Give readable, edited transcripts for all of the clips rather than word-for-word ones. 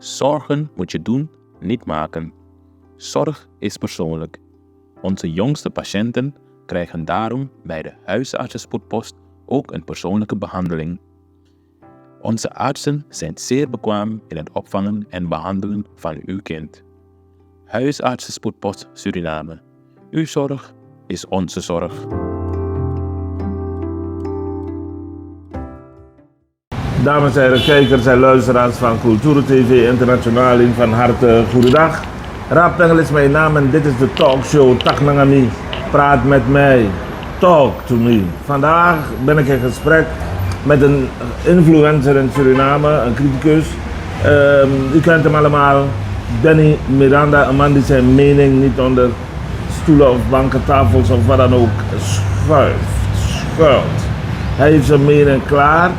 Zorgen moet je doen, niet maken. Zorg is persoonlijk. Onze jongste patiënten krijgen daarom bij de huisartsenspoedpost ook een persoonlijke behandeling. Onze artsen zijn zeer bekwaam in het opvangen en behandelen van uw kind. Huisartsenspoedpost Suriname. Uw zorg is onze zorg. Dames en heren, kijkers en luisteraars van Cultura TV Internationaal, van harte goedendag. Raap Tengel is mijn naam en dit is de talkshow Taknangami. Praat met mij. Talk to me. Vandaag ben ik in gesprek met een influencer in Suriname, een criticus. U kent hem allemaal, Danny Miranda, een man die zijn mening niet onder stoelen of banken, tafels of wat dan ook schuilt. Hij heeft zijn mening klaar.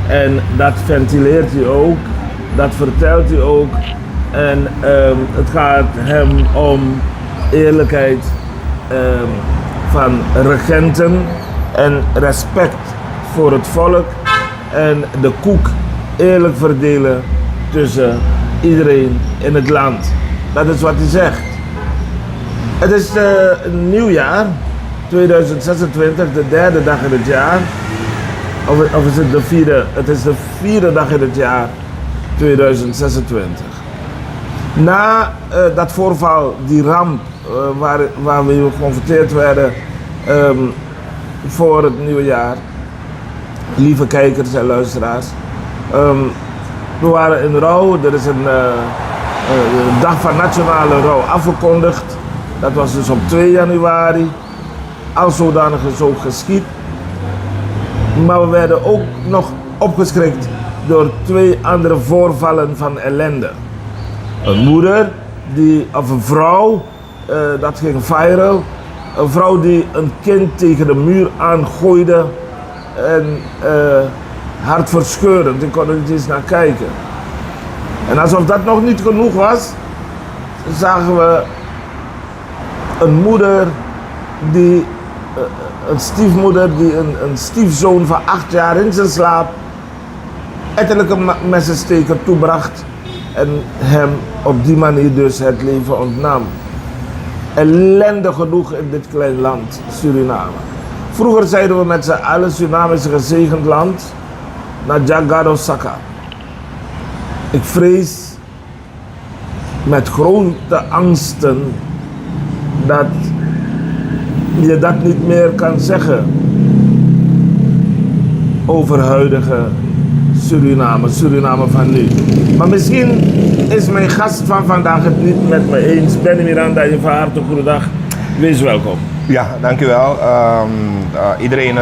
En dat ventileert hij ook, dat vertelt hij ook. En het gaat hem om eerlijkheid van regenten en respect voor het volk. En de koek eerlijk verdelen tussen iedereen in het land. Dat is wat hij zegt. Het is een nieuw jaar, 2026, de derde dag in het jaar. Of is het de vierde? Het is de vierde dag in het jaar 2026. Na dat voorval, die ramp waar we geconfronteerd werden voor het nieuwe jaar, lieve kijkers en luisteraars, we waren in rouw. Er is een dag van nationale rouw afgekondigd. Dat was dus op 2 januari. Als zodanig is ook geschied. Maar we werden ook nog opgeschrikt door 2 andere voorvallen van ellende. Een moeder, of een vrouw, dat ging viral. Een vrouw die een kind tegen de muur aangooide en hartverscheurend. Ik kon er niet eens naar kijken. En alsof dat nog niet genoeg was, zagen we een moeder die... Een stiefmoeder die een stiefzoon van 8 jaar in zijn slaap ettelijke messensteken toebracht en hem op die manier dus het leven ontnam. Ellendig genoeg in dit klein land, Suriname. Vroeger zeiden we met z'n allen, Suriname is een gezegend land, na Jagado Saka. Ik vrees met grote angsten dat je dat niet meer kan zeggen over huidige Suriname van nu. Maar misschien is mijn gast van vandaag het niet met me eens. Danny Miranda, je van harte goedendag. Wees welkom. Ja, dankjewel. Iedereen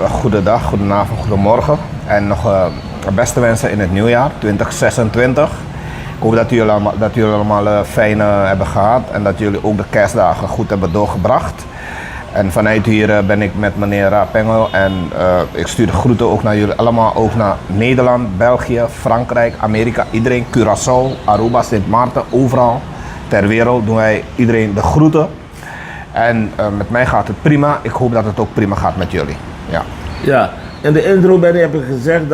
goedendag, goedenavond, goedemorgen. En nog beste wensen in het nieuwjaar 2026. Ik hoop dat jullie allemaal fijn hebben gehad en dat jullie ook de kerstdagen goed hebben doorgebracht. En vanuit hier ben ik met meneer Rapengel en ik stuur de groeten ook naar jullie allemaal, ook naar Nederland, België, Frankrijk, Amerika, iedereen, Curaçao, Aruba, Sint Maarten, overal ter wereld doen wij iedereen de groeten. En met mij gaat het prima, ik hoop dat het ook prima gaat met jullie. Ja, in de intro heb ik gezegd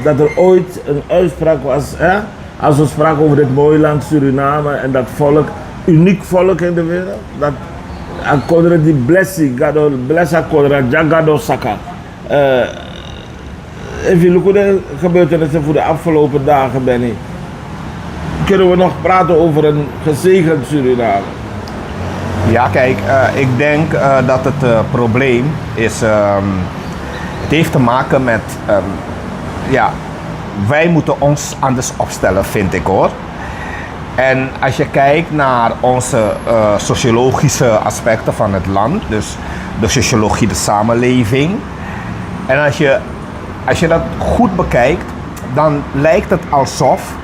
dat er ooit een uitspraak was, hè? Als we spraken over dit mooie land Suriname en dat volk, uniek volk in de wereld, dat Akodre die blessing, gado blessa kodra, jagado saka. Even hoe de gebeurtenissen voor de afgelopen dagen, Benny. Kunnen we nog praten over een gezegend Suriname? Ja, kijk, ik denk dat het probleem is, het heeft te maken met, wij moeten ons anders opstellen, vind ik hoor. En als je kijkt naar onze sociologische aspecten van het land, dus de sociologie, de samenleving. En als je dat goed bekijkt, dan lijkt het alsof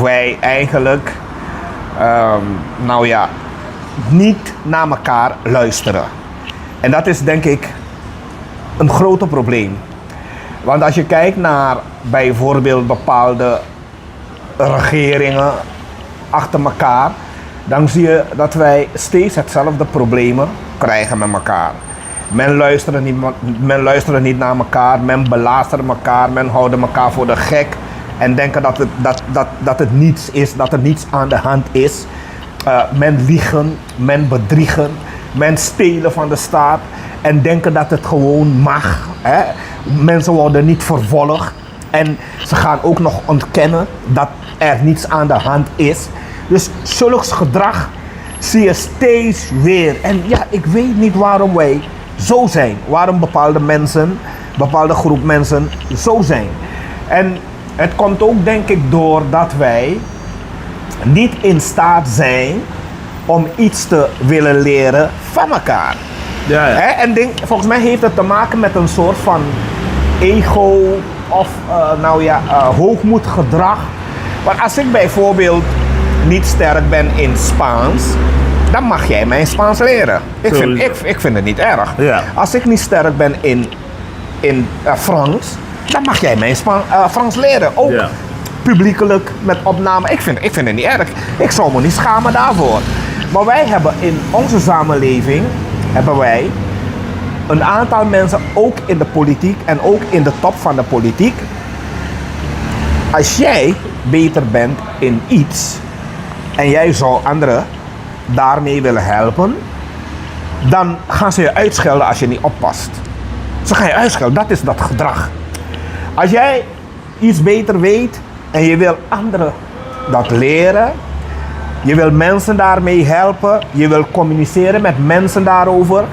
wij eigenlijk, niet naar elkaar luisteren. En dat is denk ik een groot probleem. Want als je kijkt naar bijvoorbeeld bepaalde regeringen achter elkaar, dan zie je dat wij steeds hetzelfde problemen krijgen met elkaar. Men luistert niet naar elkaar, men belastert elkaar, men houdt elkaar voor de gek. en denken dat het niets is, dat er niets aan de hand is. Men liegen, men bedriegen, men stelen van de staat en denken dat het gewoon mag. Hè? Mensen worden niet vervolgd en ze gaan ook nog ontkennen dat er niets aan de hand is. Dus zulks gedrag zie je steeds weer. En ja, ik weet niet waarom wij zo zijn. Waarom bepaalde groep mensen zo zijn. En het komt ook denk ik doordat wij niet in staat zijn om iets te willen leren van elkaar. Ja, ja. En volgens mij heeft het te maken met een soort van ego of hoogmoedgedrag. Maar als ik bijvoorbeeld niet sterk ben in Spaans, dan mag jij mij Spaans leren. Ik vind het niet erg. Ja. Als ik niet sterk ben in Frans, dan mag jij mij Frans leren. Ook publiekelijk met opname. Ik vind het niet erg. Ik zou me niet schamen daarvoor. Maar wij hebben in onze samenleving een aantal mensen, ook in de politiek en ook in de top van de politiek. Als jij beter bent in iets en jij zou anderen daarmee willen helpen, dan gaan ze je uitschelden als je niet oppast. Ze gaan je uitschelden, dat is dat gedrag. Als jij iets beter weet en je wil anderen dat leren, je wil mensen daarmee helpen, je wil communiceren met mensen daarover,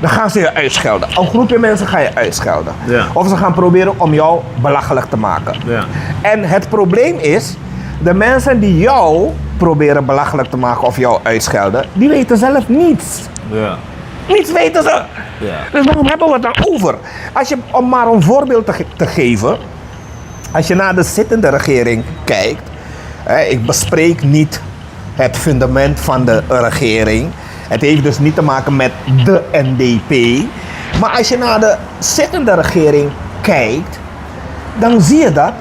dan gaan ze je uitschelden. Een groepje mensen ga je uitschelden. Ja. Of ze gaan proberen om jou belachelijk te maken. Ja. En het probleem is, de mensen die jou proberen belachelijk te maken of jou uitschelden, die weten zelf niets. Ja. Niets weten ze. Ja. Dus waarom hebben we het dan over? Om maar een voorbeeld te geven. Als je naar de zittende regering kijkt. Ik bespreek niet het fundament van de regering. Het heeft dus niet te maken met de NDP. Maar als je naar de zittende regering kijkt, dan zie je dat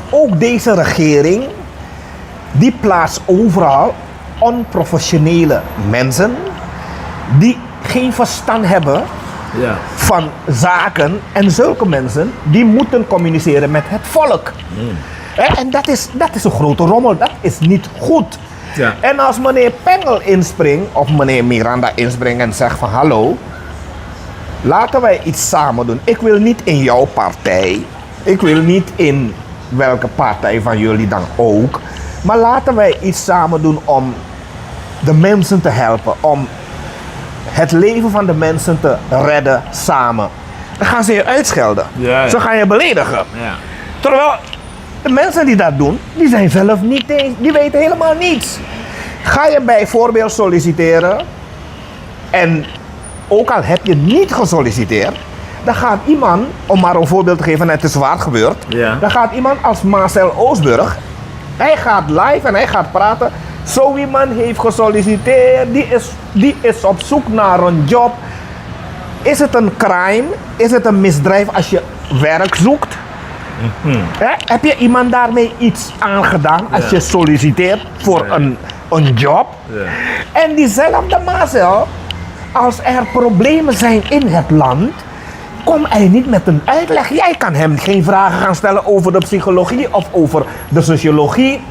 ook deze regering, die plaatst overal onprofessionele mensen die geen verstand hebben Ja. van zaken. En zulke mensen, die moeten communiceren met het volk. En dat is een grote rommel, dat is niet goed. Ja. En als meneer Pengel inspringt, of meneer Miranda inspringt en zegt van hallo, laten wij iets samen doen. Ik wil niet in jouw partij, ik wil niet in welke partij van jullie dan ook, maar laten wij iets samen doen om de mensen te helpen, om het leven van de mensen te redden samen. Dan gaan ze je uitschelden. Ja, ja. Ze gaan je beledigen. Ja. Terwijl de mensen die dat doen, die zijn zelf niet eens, die weten helemaal niets. Ga je bijvoorbeeld solliciteren en ook al heb je niet gesolliciteerd, dan gaat iemand, om maar een voorbeeld te geven, het is waar gebeurd, Ja. dan gaat iemand als Marcel Oosburg, hij gaat live en hij gaat praten. Zo iemand heeft gesolliciteerd, die is op zoek naar een job. Is het een crime? Is het een misdrijf als je werk zoekt? Heb je iemand daarmee iets aan gedaan als je solliciteert voor een job? Ja. En diezelfde Marcel, als er problemen zijn in het land, kom hij niet met een uitleg. Jij kan hem geen vragen gaan stellen over de psychologie of over de sociologie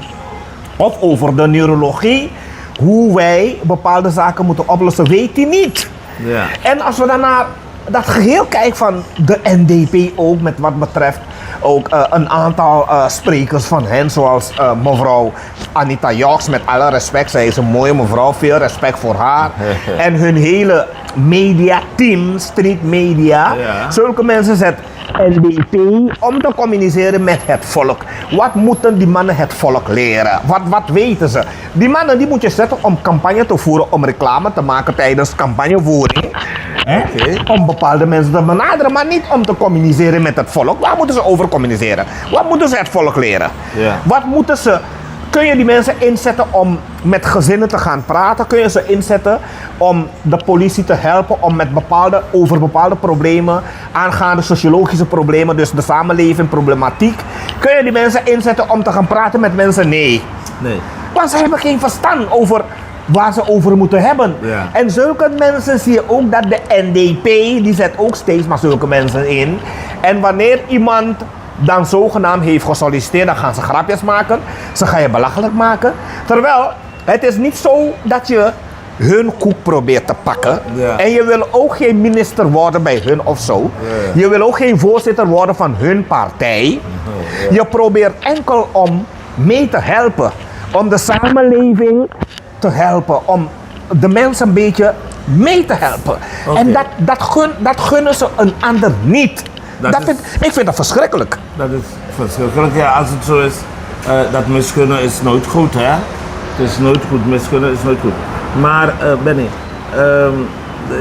of over de neurologie. Hoe wij bepaalde zaken moeten oplossen, weet hij niet. Ja. En als we dan naar dat geheel kijken van de NDP ook, met wat betreft ook een aantal sprekers van hen, zoals mevrouw Anita Joks, met alle respect, zij is een mooie mevrouw, veel respect voor haar. En hun hele mediateam, street media, Ja. zulke mensen zet NDP om te communiceren met het volk. Wat moeten die mannen het volk leren? Wat weten ze? Die mannen die moet je zetten om campagne te voeren, om reclame te maken tijdens campagnevoering. Oké. Om bepaalde mensen te benaderen, maar niet om te communiceren met het volk. Waar moeten ze over communiceren? Wat moeten ze het volk leren? Ja. Wat moeten ze... Kun je die mensen inzetten om met gezinnen te gaan praten? Kun je ze inzetten om de politie te helpen om met over bepaalde problemen, aangaande sociologische problemen, dus de samenleving, problematiek. Kun je die mensen inzetten om te gaan praten met mensen? Nee. Nee. Want ze hebben geen verstand over waar ze over moeten hebben. Ja. En zulke mensen zie je ook dat de NDP, die zet ook steeds maar zulke mensen in. En wanneer iemand dan zogenaamd heeft gesolliciteerd, dan gaan ze grapjes maken. Ze gaan je belachelijk maken. Terwijl, het is niet zo dat je hun koek probeert te pakken. Ja. En je wil ook geen minister worden bij hun of zo. Ja. Je wil ook geen voorzitter worden van hun partij. Ja. Je probeert enkel om mee te helpen. Om de samenleving te helpen. Om de mensen een beetje mee te helpen. Oké. En dat gunnen ze een ander niet. Ik vind dat verschrikkelijk. Dat is verschrikkelijk. Ja, als het zo is, dat misgunnen is nooit goed, hè? Het is nooit goed, misgunnen is nooit goed. Maar Benny,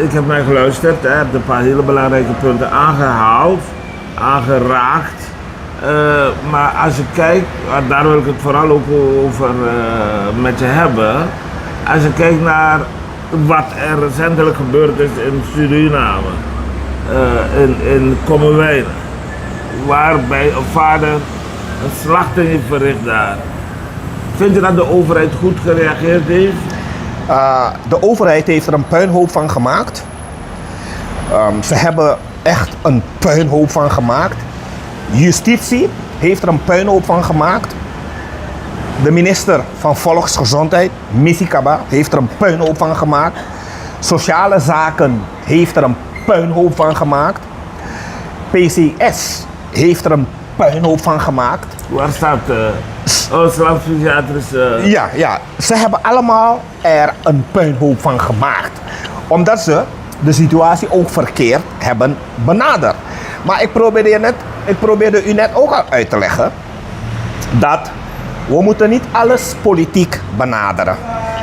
ik heb mij geluisterd, hè, heb een paar hele belangrijke punten aangehaald, aangeraakt. Maar als je kijkt, daar wil ik het vooral ook over met je hebben. Als je kijkt naar wat er recentelijk gebeurd is in Suriname, in Kommerwijnen, waarbij een vader een slachting heeft verricht daar. Vind je dat de overheid goed gereageerd heeft? De overheid heeft er een puinhoop van gemaakt. Ze hebben echt een puinhoop van gemaakt. Justitie heeft er een puinhoop van gemaakt. De minister van Volksgezondheid, Missy Kaba, heeft er een puinhoop van gemaakt. Sociale zaken heeft er een puinhoop van gemaakt. PCS heeft er een puinhoop van gemaakt. Waar staat slagpsychiatrische... Ja, ze hebben allemaal er een puinhoop van gemaakt. Omdat ze de situatie ook verkeerd hebben benaderd. Maar ik probeerde u net ook al uit te leggen dat we moeten niet alles politiek benaderen.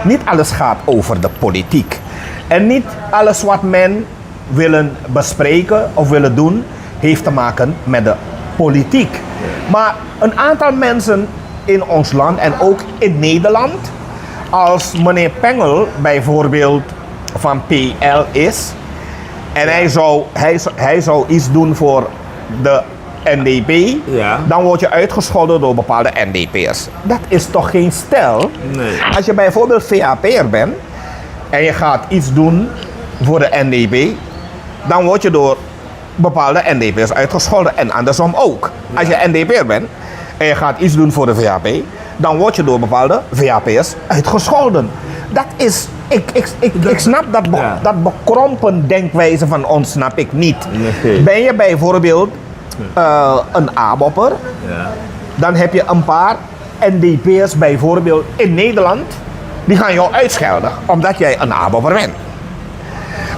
Niet alles gaat over de politiek. En niet alles wat men willen bespreken of willen doen, heeft te maken met de politiek. Maar een aantal mensen in ons land en ook in Nederland, als meneer Pengel bijvoorbeeld van PL is en hij zou iets doen voor de NDP, Ja. dan word je uitgescholden door bepaalde NDP'ers. Dat is toch geen stijl? Nee. Als je bijvoorbeeld VAP'er bent en je gaat iets doen voor de NDP, dan word je door bepaalde NDP'ers uitgescholden en andersom ook. Als je NDP'er bent en je gaat iets doen voor de VAP, dan word je door bepaalde VAP'ers uitgescholden. Dat is, ik snap dat bekrompen denkwijze van ons snap ik niet. Nee. Ben je bijvoorbeeld een A-bopper, Ja. dan heb je een paar NDP'ers bijvoorbeeld in Nederland, die gaan jou uitschelden omdat jij een A-bopper bent.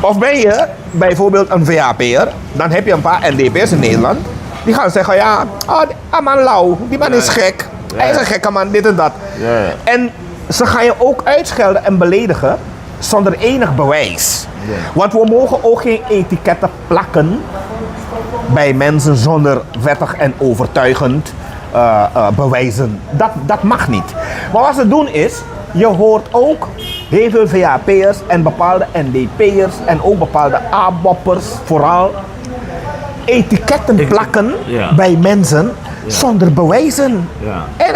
Of ben je bijvoorbeeld een VAP'er, dan heb je een paar NDP'ers in Nederland, die gaan zeggen, ja, man Lau, die man is gek. Hij is een gekke man, dit en dat. Ja. En ze gaan je ook uitschelden en beledigen zonder enig bewijs. Ja. Want we mogen ook geen etiketten plakken bij mensen zonder wettig en overtuigend bewijzen. Dat mag niet. Maar wat ze doen is, je hoort ook heel veel VAP'ers en bepaalde NDP'ers en ook bepaalde A-boppers vooral etiketten plakken Ja. bij mensen zonder bewijzen. Ja. En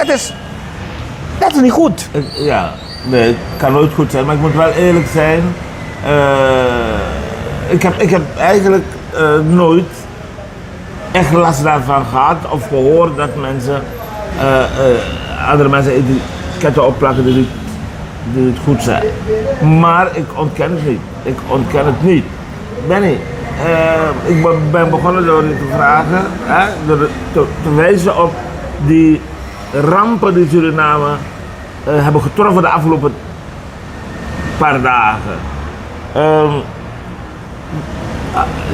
dat is niet goed. Ja, nee, het kan nooit goed zijn, maar ik moet wel eerlijk zijn. Ik heb eigenlijk nooit echt last daarvan gehad of gehoord dat mensen andere mensen etiketten opplakken die niet goed zijn. Maar ik ontken het niet. Ik ontken het niet. Benny, ik ben begonnen door je te vragen, door te wijzen op die rampen die Suriname hebben getroffen de afgelopen paar dagen.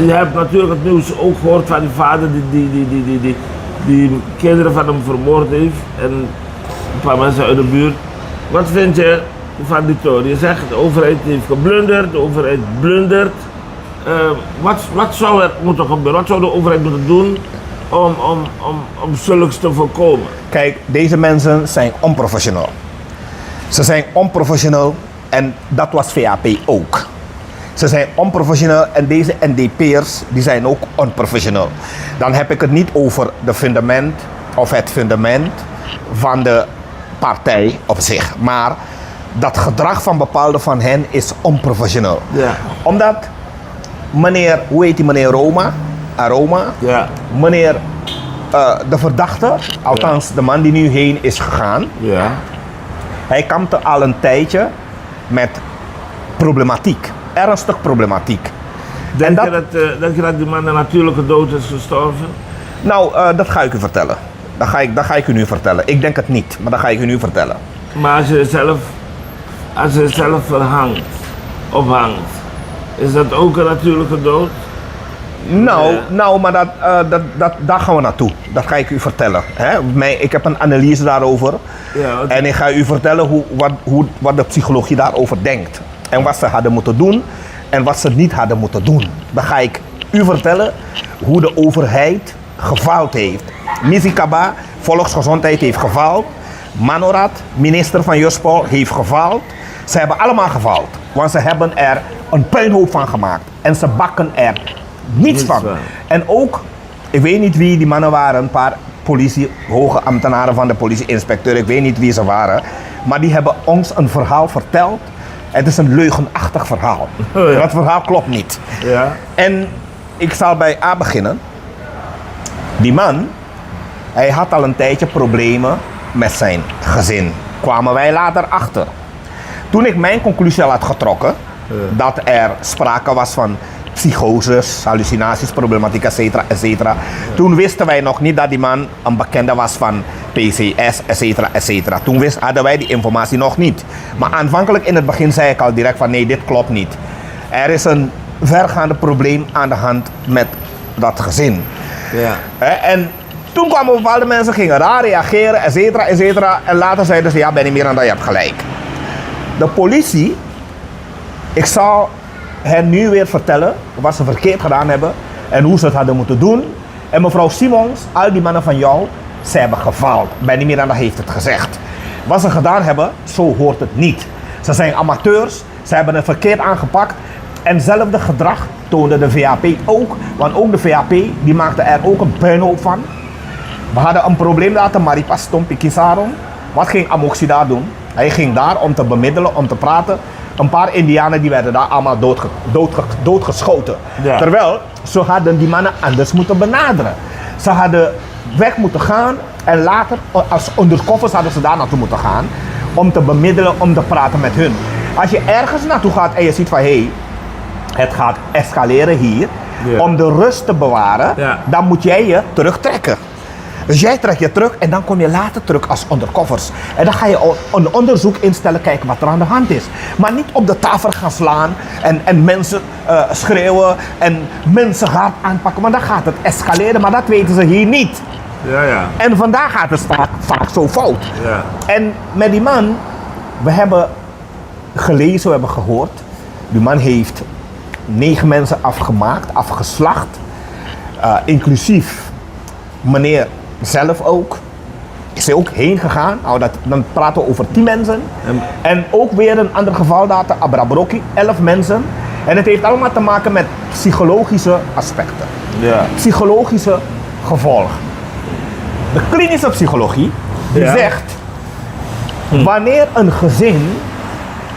Je hebt natuurlijk het nieuws ook gehoord van die vader die kinderen van hem vermoord heeft en een paar mensen uit de buurt. Wat vind je van die toon? Je zegt de overheid heeft geblunderd, de overheid blundert. Wat zou er moeten gebeuren? Wat zou de overheid moeten doen om zulks te voorkomen? Kijk, deze mensen zijn onprofessioneel. Ze zijn onprofessioneel en dat was VAP ook. Ze zijn onprofessioneel en deze NDP'ers die zijn ook onprofessioneel. Dan heb ik het niet over de fundament of het fundament van de partij op zich. Maar dat gedrag van bepaalde van hen is onprofessioneel. Ja. Omdat meneer, hoe heet die meneer Aroma? Ja. Meneer de verdachte, althans de man die nu heen is gegaan, Ja. hij kampte al een tijdje met problematiek. Ernstig problematiek. Denk je dat die man een natuurlijke dood is gestorven? Nou, dat ga ik u vertellen. Dat ga ik u nu vertellen. Ik denk het niet, maar dat ga ik u nu vertellen. Maar als je zelf ophangt, is dat ook een natuurlijke dood? Nou, maar daar gaan we naartoe. Dat ga ik u vertellen. Hè? Ik heb een analyse daarover. Ja, En ik ga u vertellen wat de psychologie daarover denkt. En wat ze hadden moeten doen en wat ze niet hadden moeten doen. Dan ga ik u vertellen hoe de overheid gefaald heeft. Missie Kaba, volksgezondheid, heeft gefaald. Manorat, minister van Juspol, heeft gefaald. Ze hebben allemaal gefaald. Want ze hebben er een puinhoop van gemaakt. En ze bakken er niets van. En ook, ik weet niet wie die mannen waren, een paar hoge ambtenaren van de politie-inspecteur, ik weet niet wie ze waren. Maar die hebben ons een verhaal verteld. Het is een leugenachtig verhaal. Oh ja. Dat verhaal klopt niet. Ja. En ik zal bij A beginnen. Die man, hij had al een tijdje problemen met zijn gezin. Kwamen wij later achter. Toen ik mijn conclusie al had getrokken, dat er sprake was van psychoses, hallucinaties, problematiek, etc. Toen wisten wij nog niet dat die man een bekende was van PCS, etc. Toen hadden wij die informatie nog niet. Maar aanvankelijk in het begin zei ik al direct van nee, dit klopt niet. Er is een vergaande probleem aan de hand met dat gezin. Ja. En toen kwamen bepaalde mensen, gingen raar reageren, etc. En later zeiden ze, ja, ben niet meer aan dat, je hebt gelijk. De politie, ik zal hen nu weer vertellen wat ze verkeerd gedaan hebben en hoe ze het hadden moeten doen. En mevrouw Simons, al die mannen van jou, ze hebben gefaald. Ben niet meer aan dat, heeft het gezegd. Wat ze gedaan hebben, zo hoort het niet. Ze zijn amateurs, ze hebben het verkeerd aangepakt. En hetzelfde gedrag toonde de VAP ook. Want ook de VAP die maakte er ook een puinhoop van. We hadden een probleem laten Maripas Tompi Kisaron. Wat ging Amoxie daar doen? Hij ging daar om te bemiddelen, om te praten. Een paar Indianen die werden daar allemaal doodgeschoten. Ja. Terwijl ze hadden die mannen anders moeten benaderen. Ze hadden weg moeten gaan en later als undercovers hadden ze daar naartoe moeten gaan. Om te bemiddelen, om te praten met hun. Als je ergens naartoe gaat en je ziet van hé, het gaat escaleren hier. Ja. Om de rust te bewaren, Ja. dan moet jij je terugtrekken. Dus jij trekt je terug en dan kom je later terug als undercovers. En dan ga je een onderzoek instellen, kijken wat er aan de hand is. Maar niet op de tafel gaan slaan en mensen schreeuwen en mensen hard aanpakken. Maar dan gaat het escaleren, maar dat weten ze hier niet. Ja, ja. En vandaar gaat het vaak zo fout. Ja. En met die man, we hebben gelezen, we hebben gehoord. Die man heeft 9 mensen afgeslacht. Inclusief meneer zelf ook. Is hij ook heen gegaan. Nou, dan praten we over 10 mensen. En ook weer een ander geval, daar Abrabrocki, 11 mensen. En het heeft allemaal te maken met psychologische aspecten. Ja. Psychologische gevolgen. De klinische psychologie die Ja. zegt, wanneer een gezin,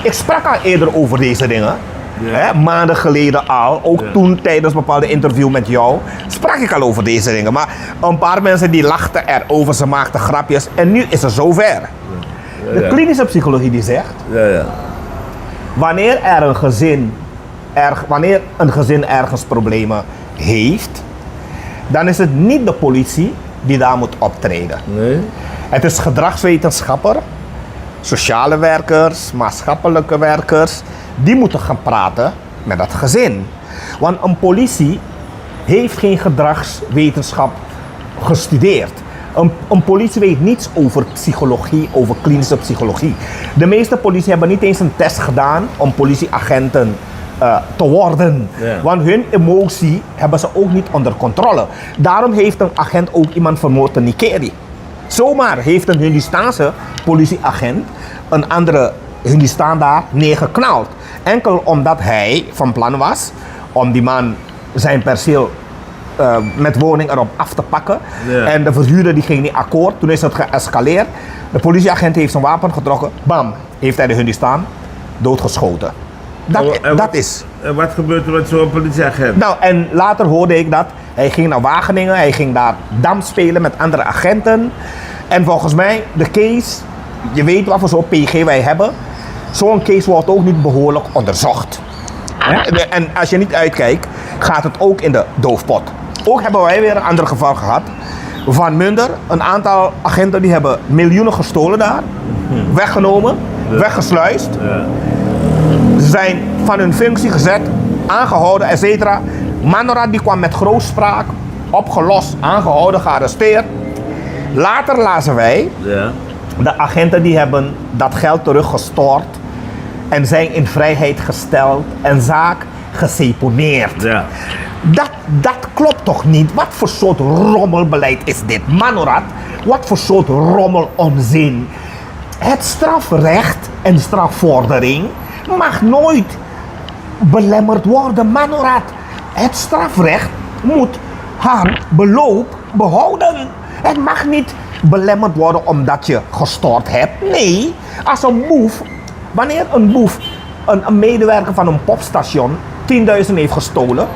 ik sprak al eerder over deze dingen, Ja. hè, maanden geleden al, ook Ja. toen tijdens bepaalde interview met jou, sprak ik al over deze dingen. Maar een paar mensen die lachten erover, ze maakten grapjes en nu is het zover. De klinische psychologie die zegt, Ja, ja. wanneer een gezin ergens problemen heeft, dan is het niet de politie die daar moet optreden. Nee? Het is gedragswetenschapper, sociale werkers, maatschappelijke werkers, die moeten gaan praten met dat gezin. Want een politie heeft geen gedragswetenschap gestudeerd. Een politie weet niets over psychologie, over klinische psychologie. De meeste politie hebben niet eens een test gedaan om politieagenten te worden. Ja. Want hun emotie hebben ze ook niet onder controle. Daarom heeft een agent ook iemand vermoord in Nikeri. Zomaar heeft een Hindustaanse politieagent een andere Hindustaan daar neergeknald. Enkel omdat hij van plan was om die man zijn perceel met woning erop af te pakken. Ja. En de verhuurder die ging niet akkoord. Toen is het geëscaleerd. De politieagent heeft zijn wapen getrokken. Bam, heeft hij de Hindustaan doodgeschoten. Dat is. En wat gebeurt er met zo'n politieagent? Nou, en later hoorde ik dat hij ging naar Wageningen, hij ging daar dam spelen met andere agenten. En volgens mij, de case, je weet wat voor zo'n PG wij hebben, zo'n case wordt ook niet behoorlijk onderzocht. En als je niet uitkijkt, gaat het ook in de doofpot. Ook hebben wij weer een ander geval gehad. Van Munder, een aantal agenten die hebben miljoenen gestolen daar, weggenomen, weggesluist. Ja. Ze zijn van hun functie gezet, aangehouden, etc. Manorat die kwam met grootspraak, opgelost, aangehouden, gearresteerd. Later lazen wij, Ja. de agenten die hebben dat geld teruggestort en zijn in vrijheid gesteld en zaak geseponeerd. Ja. Dat klopt toch niet? Wat voor soort rommelbeleid is dit? Manorat, wat voor soort rommelonzin? Het strafrecht en strafvordering mag nooit belemmerd worden. Manorat, het strafrecht moet haar beloop behouden. Het mag niet belemmerd worden omdat je gestort hebt. Nee, als een boef, wanneer een boef, een medewerker van een popstation 10.000 heeft gestolen,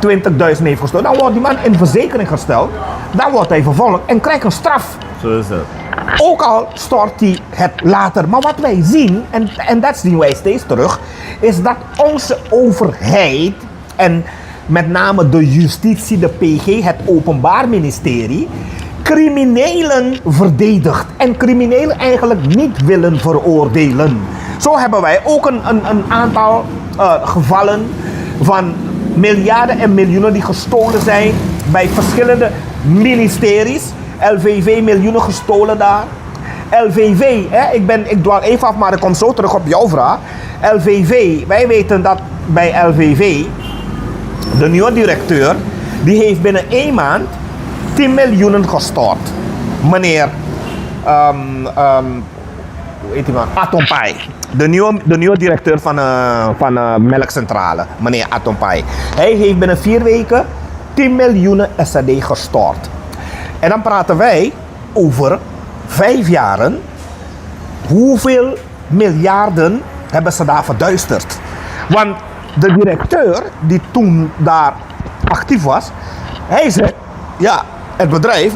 20.000 heeft gestolen, dan wordt die man in verzekering gesteld, dan wordt hij vervolgd en krijgt een straf. Zo is dat. Ook al stort hij het later. Maar wat wij zien, en dat zien wij steeds terug, is dat onze overheid, en met name de justitie, de PG, het Openbaar Ministerie, criminelen verdedigt en criminelen eigenlijk niet willen veroordelen. Zo hebben wij ook een aantal gevallen van miljarden en miljoenen die gestolen zijn bij verschillende ministeries. LVV miljoenen gestolen daar. LVV, ik dwaal even af, maar ik kom zo terug op jouw vraag. LVV, wij weten dat bij LVV, de nieuwe directeur, die heeft binnen 1 maand 10 miljoen gestort. Meneer, hoe heet die man? Atompai. De nieuwe directeur van Melkcentrale, meneer Atompai. Hij heeft binnen 4 weken 10 miljoen SAD gestort. En dan praten wij over 5 jaren. Hoeveel miljarden hebben ze daar verduisterd? Want de directeur die toen daar actief was, hij zei, ja,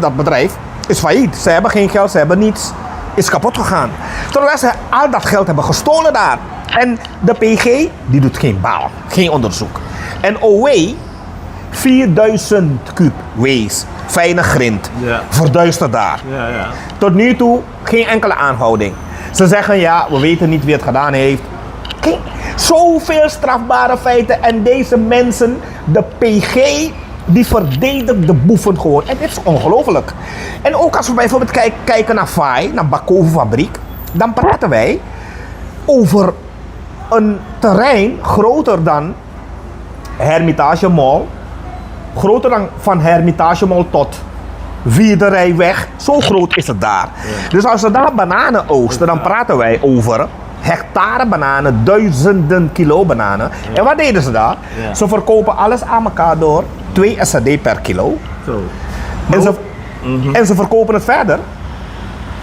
dat bedrijf is failliet. Ze hebben geen geld, ze hebben niets, is kapot gegaan. Terwijl ze al dat geld hebben gestolen daar. En de PG, die doet geen baal, geen onderzoek. En OW, 4000 kub wees, fijne grind, verduisterd daar. Ja, ja. Tot nu toe geen enkele aanhouding. Ze zeggen ja, we weten niet wie het gedaan heeft. Zoveel strafbare feiten en deze mensen, de PG, die verdedigt de boeven gewoon. En dit is ongelooflijk. En ook als we bijvoorbeeld kijken naar VAI, naar Bakoven fabriek, dan praten wij over een terrein groter dan Hermitage Mall. Groter dan van Hermitage Mall tot Vierde Rijweg. Zo groot is het daar. Ja. Dus als ze daar bananen oogsten, dan praten wij over hectare bananen, duizenden kilo bananen. Ja. En wat deden ze daar? Ja. Ze verkopen alles aan elkaar door 2 SAD per kilo. Zo. En ze verkopen het verder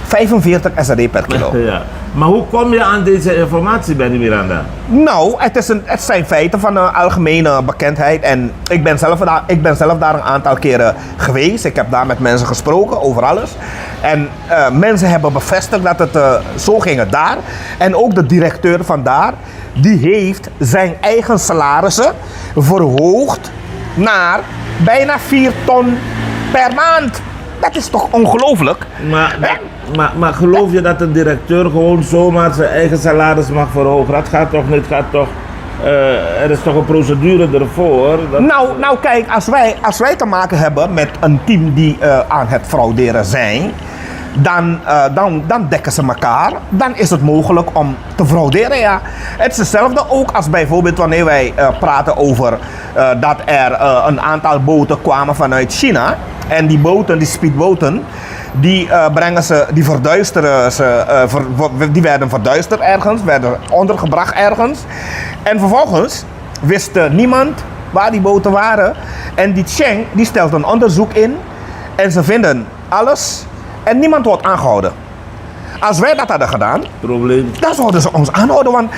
45 SAD per kilo. Ja. Maar hoe kom je aan deze informatie, Benny Miranda? Nou, het zijn feiten van algemene bekendheid. En ik ben zelf daar een aantal keren geweest. Ik heb daar met mensen gesproken over alles. En mensen hebben bevestigd dat het zo ging het daar. En ook de directeur van daar, die heeft zijn eigen salarissen verhoogd naar bijna 4 ton per maand. Dat is toch ongelooflijk? Maar geloof je dat een directeur gewoon zomaar zijn eigen salaris mag verhogen? Dat gaat toch niet, er is toch een procedure ervoor? Nou kijk, als wij te maken hebben met een team die aan het frauderen zijn, dan dekken ze elkaar. Dan is het mogelijk om te frauderen, ja. Het is hetzelfde ook als bijvoorbeeld wanneer wij praten over dat er een aantal boten kwamen vanuit China. En die boten, die speedboten, die verduisteren ze, die werden verduisterd ergens, werden ondergebracht ergens. En vervolgens wist niemand waar die boten waren. En die Cheng, die stelt een onderzoek in en ze vinden alles en niemand wordt aangehouden. Als wij dat hadden gedaan, Probleem. dan zouden ze ons aanhouden, want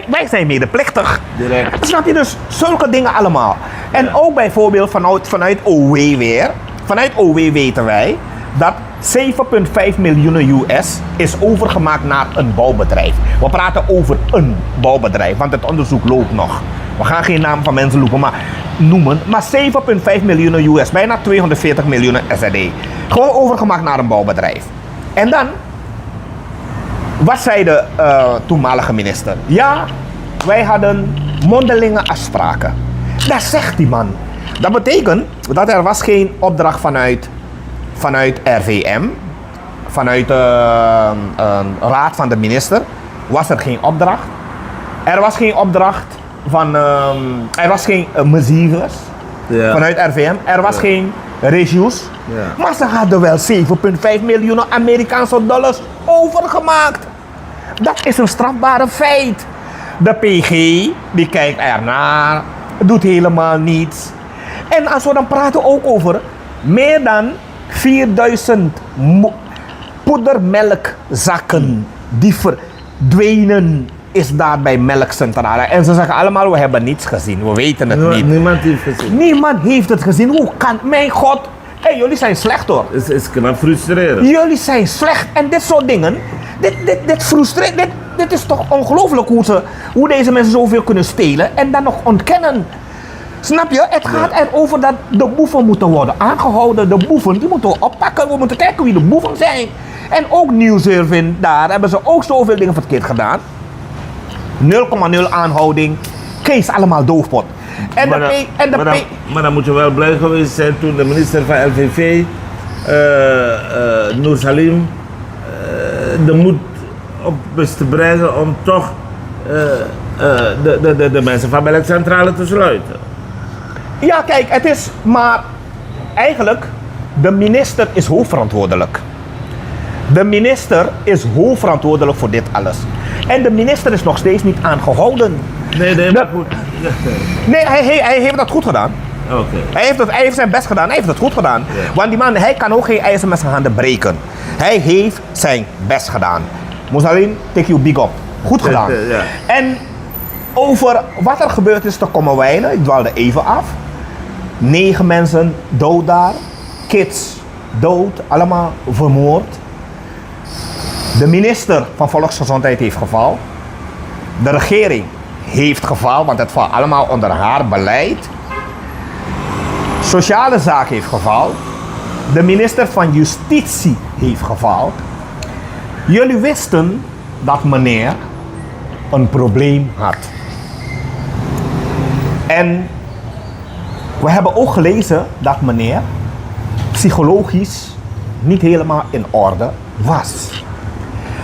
wij zijn medeplichtig. Direct. Snap je, dus zulke dingen allemaal. En ook bijvoorbeeld vanuit OW weer. Vanuit OW weten wij dat 7,5 miljoen US is overgemaakt naar een bouwbedrijf. We praten over een bouwbedrijf, want het onderzoek loopt nog. We gaan geen naam van mensen noemen, maar 7,5 miljoen US, bijna 240 miljoen SRD. Gewoon overgemaakt naar een bouwbedrijf. En dan, wat zei de toenmalige minister? Ja, wij hadden mondelinge afspraken. Dat zegt die man. Dat betekent dat er was geen opdracht vanuit RVM, vanuit de raad van de minister, was er geen opdracht. Er was geen opdracht van, er was geen mesures vanuit RVM, er was geen regio's. Ja. Maar ze hadden wel 7,5 miljoen Amerikaanse dollars overgemaakt. Dat is een strafbare feit. De PG, die kijkt ernaar, doet helemaal niets. En als we dan praten ook over meer dan 4000 poedermelkzakken die verdwenen is daar bij melkcentrale. En ze zeggen allemaal, we hebben niets gezien, we weten het niet. Niemand heeft gezien. Niemand heeft het gezien. Hoe kan, mijn god, hey, jullie zijn slecht hoor. Het is knap frustrerend. Jullie zijn slecht en dit soort dingen, dit frustreert, dit is toch ongelooflijk hoe deze mensen zoveel kunnen stelen en dan nog ontkennen. Snap je? Het gaat erover dat de boeven moeten worden aangehouden. De boeven, die moeten we oppakken. We moeten kijken wie de boeven zijn. En ook Nieuwsurvin, daar hebben ze ook zoveel dingen verkeerd gedaan. 0,0 aanhouding. Kees allemaal doofpot. Maar dan moet je wel blij geweest zijn toen de minister van LVV, Noor Salim, de moed op wist te brengen om toch de mensen van melkcentrale te sluiten. Ja, kijk, het is maar eigenlijk, de minister is hoofdverantwoordelijk. De minister is hoofdverantwoordelijk voor dit alles. En de minister is nog steeds niet aangehouden. Nee, maar goed. Nee, hij heeft dat goed gedaan. Oké. Hij heeft zijn best gedaan, hij heeft het goed gedaan. Ja. Want die man, hij kan ook geen ijzer met zijn handen breken. Hij heeft zijn best gedaan. Moesalim, take you big up. Goed gedaan. Ja. En over wat er gebeurd is te Kommerwijnen, ik dwaalde even af. 9 mensen dood daar, kids dood, allemaal vermoord. De minister van Volksgezondheid heeft gefaald. De regering heeft gefaald, want het valt allemaal onder haar beleid. Sociale zaak heeft gefaald. De minister van Justitie heeft gefaald. Jullie wisten dat meneer een probleem had. En we hebben ook gelezen dat meneer psychologisch niet helemaal in orde was.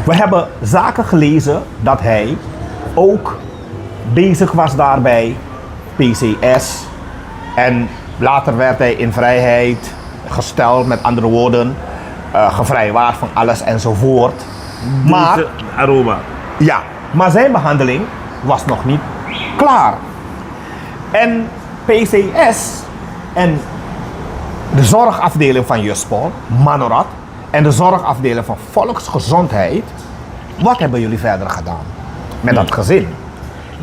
We hebben zaken gelezen dat hij ook bezig was daarbij, PCS. En later werd hij in vrijheid gesteld, met andere woorden, gevrijwaard van alles enzovoort. Maar, Aroma. ja, maar zijn behandeling was nog niet klaar. En PCS en de zorgafdeling van Juspol, Manorat, en de zorgafdeling van Volksgezondheid, wat hebben jullie verder gedaan met dat gezin?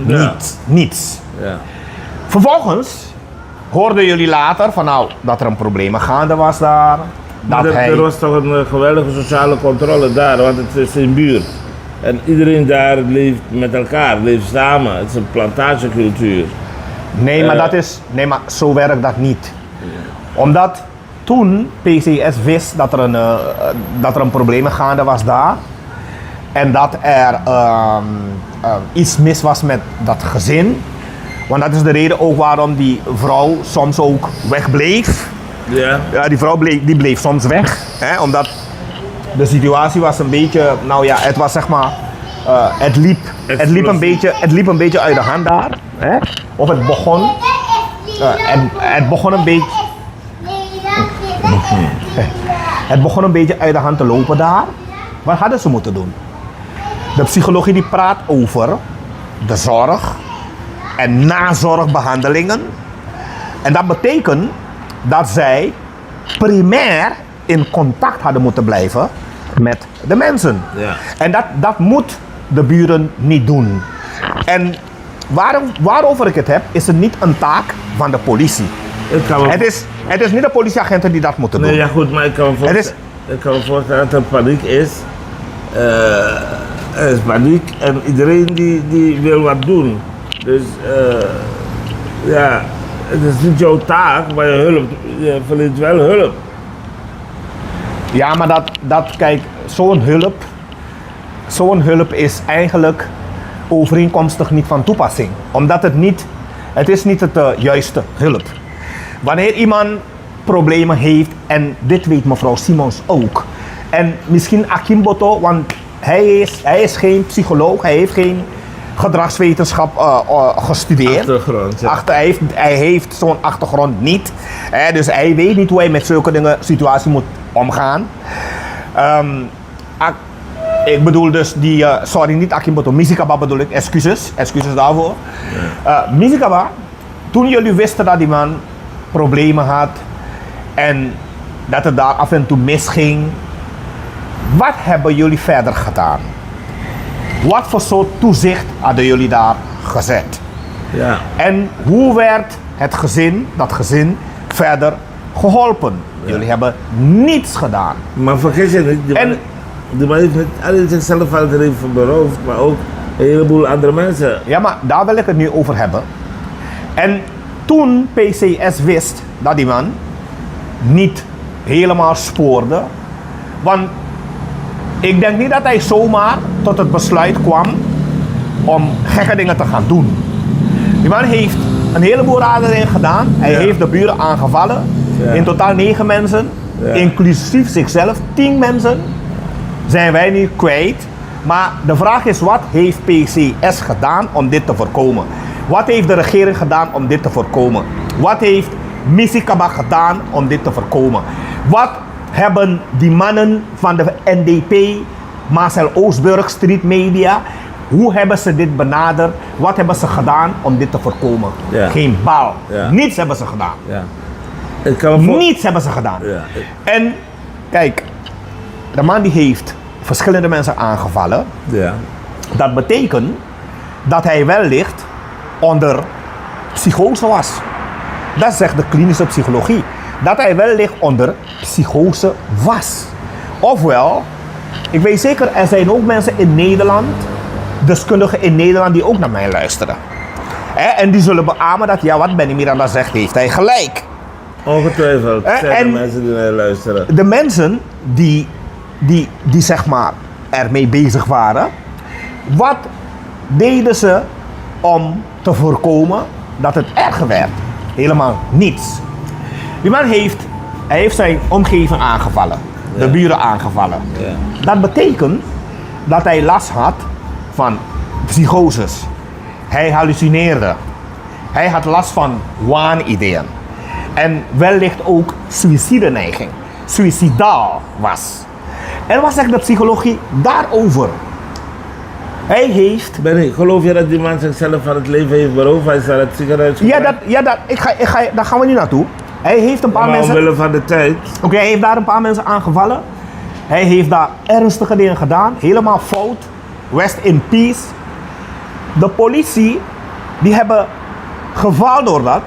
Ja. Niets. Ja. Vervolgens hoorden jullie later van dat er een probleem gaande was daar. Maar er was toch een geweldige sociale controle daar, want het is een buurt. En iedereen daar leeft met elkaar, leeft samen. Het is een plantagecultuur. Nee, maar zo werkt dat niet. Omdat toen PCS wist dat er een probleem gaande was daar. En dat er iets mis was met dat gezin. Want dat is de reden ook waarom die vrouw soms ook wegbleef. Ja. Ja, die vrouw bleef soms weg. Hè, omdat de situatie was een beetje, het was zeg maar, het liep een beetje uit de hand daar. Hè? Of het begon een beetje... Het begon een beetje uit de hand te lopen daar. Wat hadden ze moeten doen? De psychologie die praat over de zorg en nazorgbehandelingen. En dat betekent dat zij primair in contact hadden moeten blijven met de mensen. Ja. En dat moet de buren niet doen. En waarover ik het heb, is het niet een taak van de politie. Het is niet de politieagenten die dat moeten doen. Nee, ja goed, maar ik kan me voorstellen dat er paniek is. Er is paniek en iedereen die wil wat doen. Dus ja, het is niet jouw taak, maar je verleent wel hulp. Ja, maar kijk, zo'n hulp is eigenlijk overeenkomstig niet van toepassing. Omdat het is niet het juiste hulp. Wanneer iemand problemen heeft, en dit weet mevrouw Simons ook. En misschien Akimboto, want hij is geen psycholoog, hij heeft geen gedragswetenschap gestudeerd. Achtergrond, ja. Hij heeft zo'n achtergrond niet. Dus hij weet niet hoe hij met zulke situaties moet omgaan. Ik bedoel dus sorry, niet Akimboto, Misikaba bedoel ik, excuses daarvoor. Ja. Misikaba, toen jullie wisten dat die man problemen had en dat het daar af en toe misging, wat hebben jullie verder gedaan? Wat voor soort toezicht hadden jullie daar gezet? Ja. En hoe werd dat gezin verder geholpen? Ja. Jullie hebben niets gedaan. Maar vergis je niet, die man heeft niet alleen zichzelf van het leven beroofd, maar ook een heleboel andere mensen. Ja, maar daar wil ik het nu over hebben. En toen PCS wist dat die man niet helemaal spoorde, want ik denk niet dat hij zomaar tot het besluit kwam om gekke dingen te gaan doen. Die man heeft een heleboel raden dingen gedaan. Hij heeft de buren aangevallen. Ja. In totaal 9 mensen, inclusief zichzelf 10 mensen, zijn wij nu kwijt. Maar de vraag is, wat heeft PCS gedaan om dit te voorkomen? Wat heeft de regering gedaan om dit te voorkomen? Wat heeft Misikaba gedaan om dit te voorkomen? Wat hebben die mannen van de NDP, Marcel Oostburg, Street Media, hoe hebben ze dit benaderd? Wat hebben ze gedaan om dit te voorkomen? Ja. Geen bal. Ja. Niets hebben ze gedaan. Ja. Niets hebben ze gedaan. Ja. En kijk, de man die heeft verschillende mensen aangevallen. Ja. Dat betekent dat hij wellicht onder psychose was. Dat zegt de klinische psychologie. Dat hij wellicht onder psychose was. Ofwel, ik weet zeker, er zijn ook mensen in Nederland, deskundigen in Nederland, die ook naar mij luisteren. En die zullen beamen dat, ja, wat Benny Miranda zegt, heeft hij gelijk. Ongetwijfeld zijn er mensen die naar luisteren. De mensen die zeg maar ermee bezig waren, wat deden ze om te voorkomen dat het erger werd? Helemaal niets. Die man heeft zijn omgeving aangevallen, de buren aangevallen. Ja. Dat betekent dat hij last had van psychoses. Hij hallucineerde. Hij had last van waanideeën. En wellicht ook suïcideneiging. Suïcidaal was. En wat zegt de psychologie daarover? Hij heeft... Benny, geloof je dat die man zichzelf van het leven heeft beroofd? Hij is naar het ziekenhuis gegaan? Daar gaan we niet naartoe. Hij heeft een paar mensen... omwille van de tijd. Oké, hij heeft daar een paar mensen aangevallen. Hij heeft daar ernstige dingen gedaan. Helemaal fout. Rest in peace. De politie, die hebben geval door dat.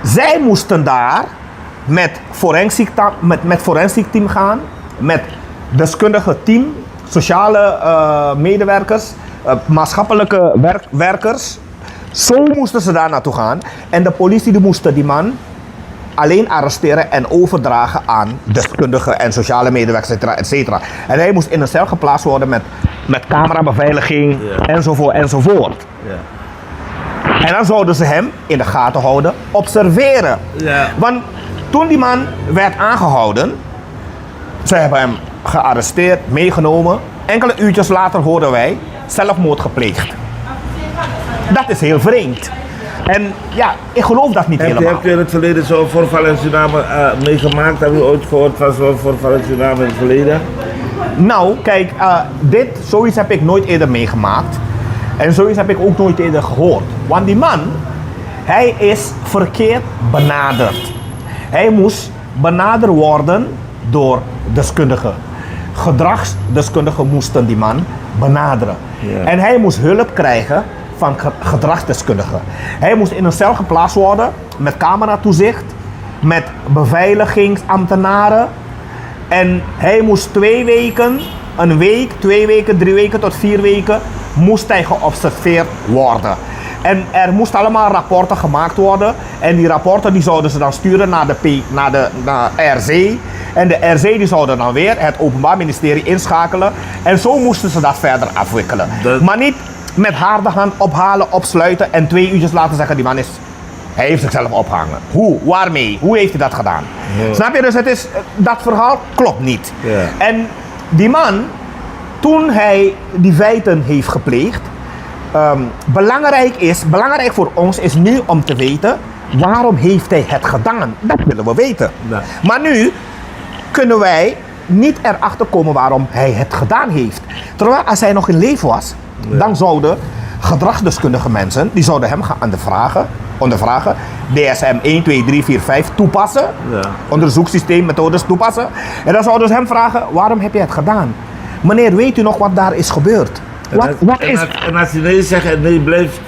Zij moesten daar met forensic team gaan. Met deskundige team. Sociale medewerkers. Maatschappelijke werkers. Zo moesten ze daar naartoe gaan. En de politie die moesten die man alleen arresteren en overdragen aan deskundigen en sociale medewerkers, et cetera. En hij moest in een cel geplaatst worden met camerabeveiliging, enzovoort. Ja. En dan zouden ze hem in de gaten houden, observeren. Ja. Want toen die man werd aangehouden, ze hebben hem gearresteerd, meegenomen. Enkele uurtjes later hoorden wij zelfmoord gepleegd. Dat is heel vreemd. En ja, ik geloof dat niet helemaal. Heb je in het verleden zo'n voorval in Suriname meegemaakt? Heb je ooit gehoord van zo'n voorval in Suriname in het verleden? Nou, kijk, zoiets heb ik nooit eerder meegemaakt. En zoiets heb ik ook nooit eerder gehoord. Want die man, hij is verkeerd benaderd. Hij moest benaderd worden door deskundigen. gedragsdeskundigen moesten die man benaderen. Ja. En hij moest hulp krijgen van gedragsdeskundigen. Hij moest in een cel geplaatst worden met cameratoezicht, met beveiligingsambtenaren. En hij moest 2 weken, een week, 2 weken, 3 weken tot 4 weken, moest hij geobserveerd worden. En er moesten allemaal rapporten gemaakt worden. En die rapporten die zouden ze dan sturen naar RC. En de RC die zouden dan weer het Openbaar Ministerie inschakelen. En zo moesten ze dat verder afwikkelen. Maar niet met harde hand ophalen, opsluiten en 2 uurtjes laten zeggen die man hij heeft zichzelf opgehangen. Hoe? Waarmee? Hoe heeft hij dat gedaan? Ja. Snap je? Dus dat verhaal klopt niet. Ja. En die man, toen hij die feiten heeft gepleegd, belangrijk voor ons is nu om te weten, waarom heeft hij het gedaan? Dat willen we weten. Ja. Maar nu kunnen wij niet erachter komen waarom hij het gedaan heeft. Terwijl als hij nog in leven was, dan zouden gedragsdeskundige mensen, die zouden hem gaan ondervragen, DSM 1, 2, 3, 4, 5 toepassen, onderzoekssysteem, methodes toepassen. En dan zouden ze hem vragen, waarom heb je het gedaan? Meneer, weet u nog wat daar is gebeurd? En als hij nee zegt en nee blijft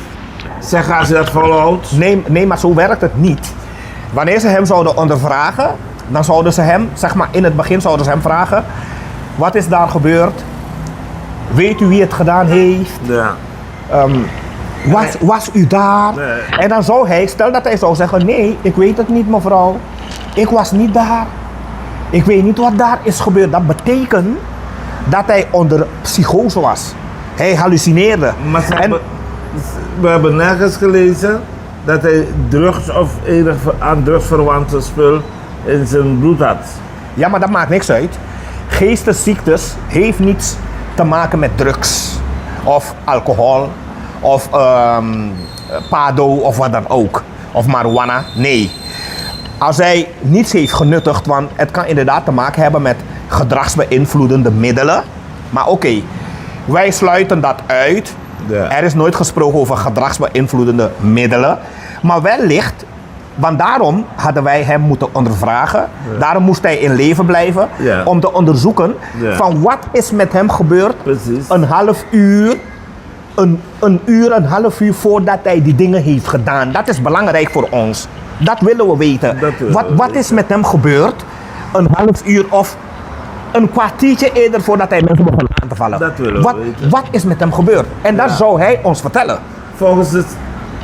zeggen als hij dat volhoudt. Nee, maar zo werkt het niet. Wanneer ze hem zouden ondervragen, dan zouden ze hem, zeg maar in het begin zouden ze hem vragen, wat is daar gebeurd? Weet u wie het gedaan heeft? Ja. Was u daar? Nee. En dan zou hij, stel dat hij zou zeggen, nee, ik weet het niet mevrouw. Ik was niet daar. Ik weet niet wat daar is gebeurd. Dat betekent dat hij onder psychose was. Hij hallucineerde. Maar we hebben nergens gelezen dat hij drugs of enig aan drugsverwante spul in zijn bloed had. Ja, maar dat maakt niks uit. Geestesziektes heeft niets te maken met drugs of alcohol of pado of wat dan ook. Of marijuana. Nee. Als hij niets heeft genuttigd, want het kan inderdaad te maken hebben met gedragsbeïnvloedende middelen. Maar oké, wij sluiten dat uit. Ja. Er is nooit gesproken over gedragsbeïnvloedende middelen. Maar wellicht, want daarom hadden wij hem moeten ondervragen. Ja. Daarom moest hij in leven blijven. Ja. Om te onderzoeken van wat is met hem gebeurd. Precies. Een half uur. Een half uur voordat hij die dingen heeft gedaan. Dat is belangrijk voor ons. Dat willen we weten. Wat is met hem gebeurd? Een half uur of een kwartiertje eerder voordat hij mensen begon aan te vallen. Dat willen we weten. Wat is met hem gebeurd? En dat zou hij ons vertellen. Volgens het...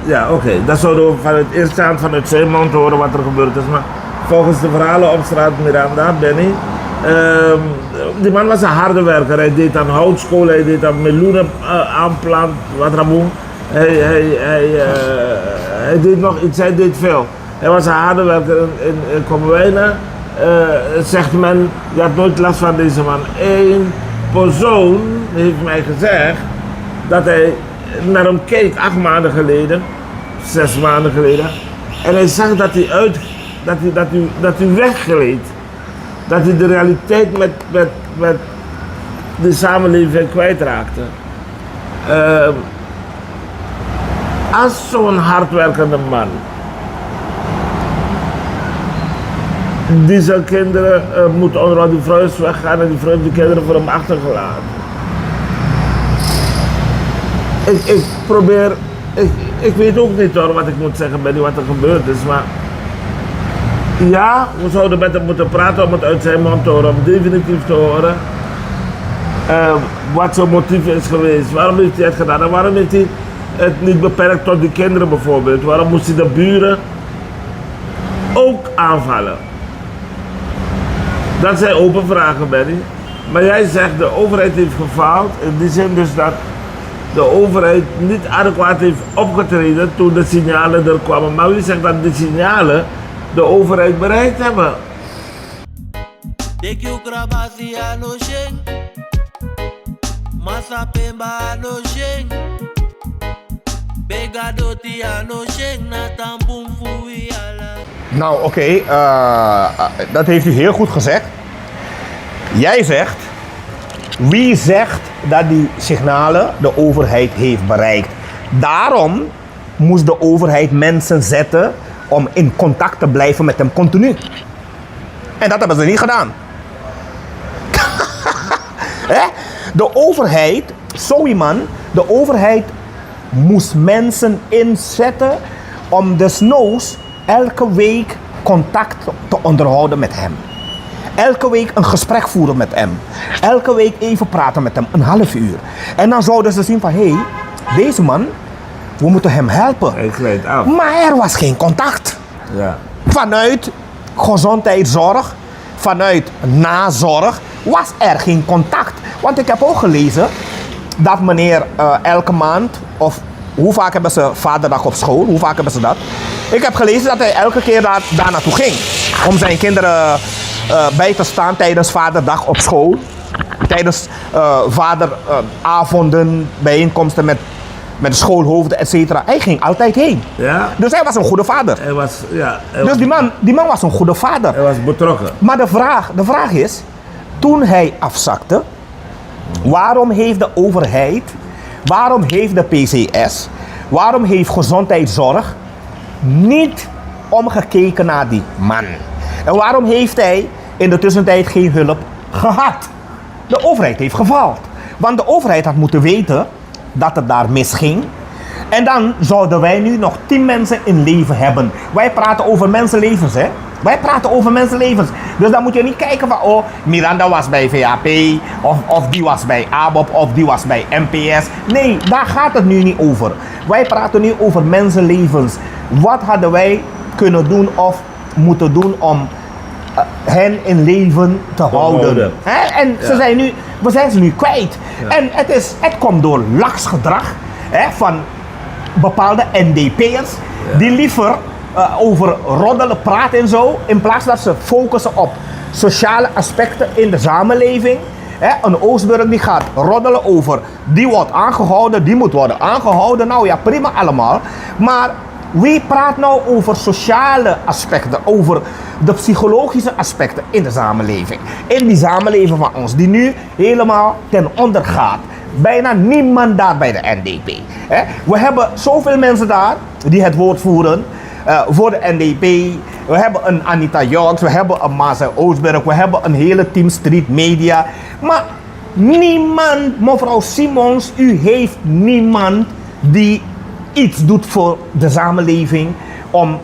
Ja, oké. Dat zouden we vanuit eerste hand vanuit zijn mond horen wat er gebeurd is. Maar volgens de verhalen op straat Miranda, Benny... die man was een harde werker. Hij deed aan houtschool, hij deed aan meloenen aanplant, wat raboen. Hij deed nog iets, hij deed veel. Hij was een harde werker in Kommerwijnen. Zegt men, je had nooit last van deze man. Eén persoon heeft mij gezegd dat hij naar hem keek 8 maanden geleden, 6 maanden geleden. En hij zag dat hij weggleed. Dat hij de realiteit met de samenleving kwijtraakte. Als zo'n hardwerkende man die zijn kinderen moet onderhouden, die vrouw is weggaan en die vrouw heeft de kinderen voor hem achtergelaten. Ik weet ook niet hoor wat ik moet zeggen bij wat er gebeurd is, maar ja, we zouden met hem moeten praten om het uit zijn mond te horen, om definitief te horen wat zijn motief is geweest. Waarom heeft hij het gedaan en waarom heeft hij het niet beperkt tot de kinderen bijvoorbeeld? Waarom moest hij de buren ook aanvallen? Dat zijn open vragen, Benny. Maar jij zegt de overheid heeft gefaald, in die zin dus dat de overheid niet adequaat heeft opgetreden toen de signalen er kwamen. Maar wie zegt dat de signalen de overheid bereikt hebben? Nou oké, dat heeft u heel goed gezegd. Jij zegt, wie zegt dat die signalen de overheid heeft bereikt? Daarom moest de overheid mensen zetten om in contact te blijven met hem continu. En dat hebben ze niet gedaan. Hè? De overheid, zo iemand, de overheid moest mensen inzetten om desnoods elke week contact te onderhouden met hem. Elke week een gesprek voeren met hem. Elke week even praten met hem, een half uur. En dan zouden ze zien van, hé, deze man, we moeten hem helpen. Hij glijdt af. Maar er was geen contact. Ja. Vanuit gezondheidszorg, vanuit nazorg, was er geen contact. Want ik heb ook gelezen dat meneer elke maand, of hoe vaak hebben ze vaderdag op school, hoe vaak hebben ze dat? Ik heb gelezen dat hij elke keer daar naartoe ging. Om zijn kinderen bij te staan tijdens vaderdag op school. Tijdens vaderavonden, bijeenkomsten met schoolhoofden, etc. Hij ging altijd heen. Ja. Dus hij was een goede vader. Hij was, ja, hij Dus was, die man was een goede vader. hij was betrokken. Maar de vraag is, toen hij afzakte, waarom heeft de overheid, waarom heeft de PCS, waarom heeft gezondheidszorg niet omgekeken naar die man? En waarom heeft hij in de tussentijd geen hulp gehad? De overheid heeft gefaald. Want de overheid had moeten weten dat het daar misging. En dan zouden wij nu nog 10 mensen in leven hebben. Wij praten over mensenlevens, hè. Wij praten over mensenlevens. Dus dan moet je niet kijken van, oh, Miranda was bij VAP, of die was bij ABOP, of die was bij NPS. Nee, daar gaat het nu niet over. Wij praten nu over mensenlevens. Wat hadden wij kunnen doen of moeten doen om hen in leven te houden? Hè? En we zijn ze nu kwijt. Ja. En het komt door laks gedrag, hè, van bepaalde NDP'ers, die liever over roddelen praten en zo, in plaats dat ze focussen op sociale aspecten in de samenleving. Hè, een Oostburg die gaat roddelen over, die wordt aangehouden, die moet worden aangehouden. Nou ja, prima allemaal. Maar wie praat nou over sociale aspecten, over de psychologische aspecten in de samenleving? In die samenleving van ons, die nu helemaal ten onder gaat. Bijna niemand daar bij de NDP. Hè? We hebben zoveel mensen daar die het woord voeren voor de NDP. We hebben een Anita Jorks, we hebben een Marcel Oostburg, we hebben een hele team Street Media. Maar niemand, mevrouw Simons, u heeft niemand die iets doet voor de samenleving om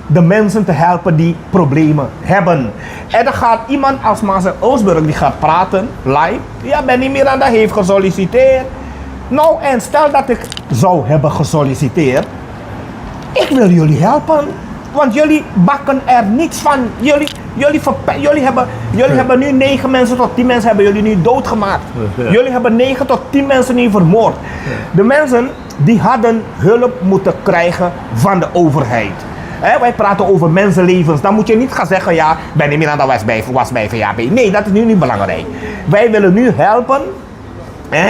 de mensen te helpen die problemen hebben. En dan gaat iemand als Marcel Oostburg die gaat praten, live. Ja, Benny Miranda heeft gesolliciteerd. Nou, en stel dat ik zou hebben gesolliciteerd. Ik wil jullie helpen. Want jullie bakken er niets van. Jullie hebben nu 9 mensen tot 10 mensen hebben jullie nu doodgemaakt. Jullie hebben 9 tot 10 mensen nu vermoord. De mensen die hadden hulp moeten krijgen van de overheid. Wij praten over mensenlevens. Dan moet je niet gaan zeggen, ja, Benny Miranda was bij VAP. Nee, dat is nu niet belangrijk. Wij willen nu helpen.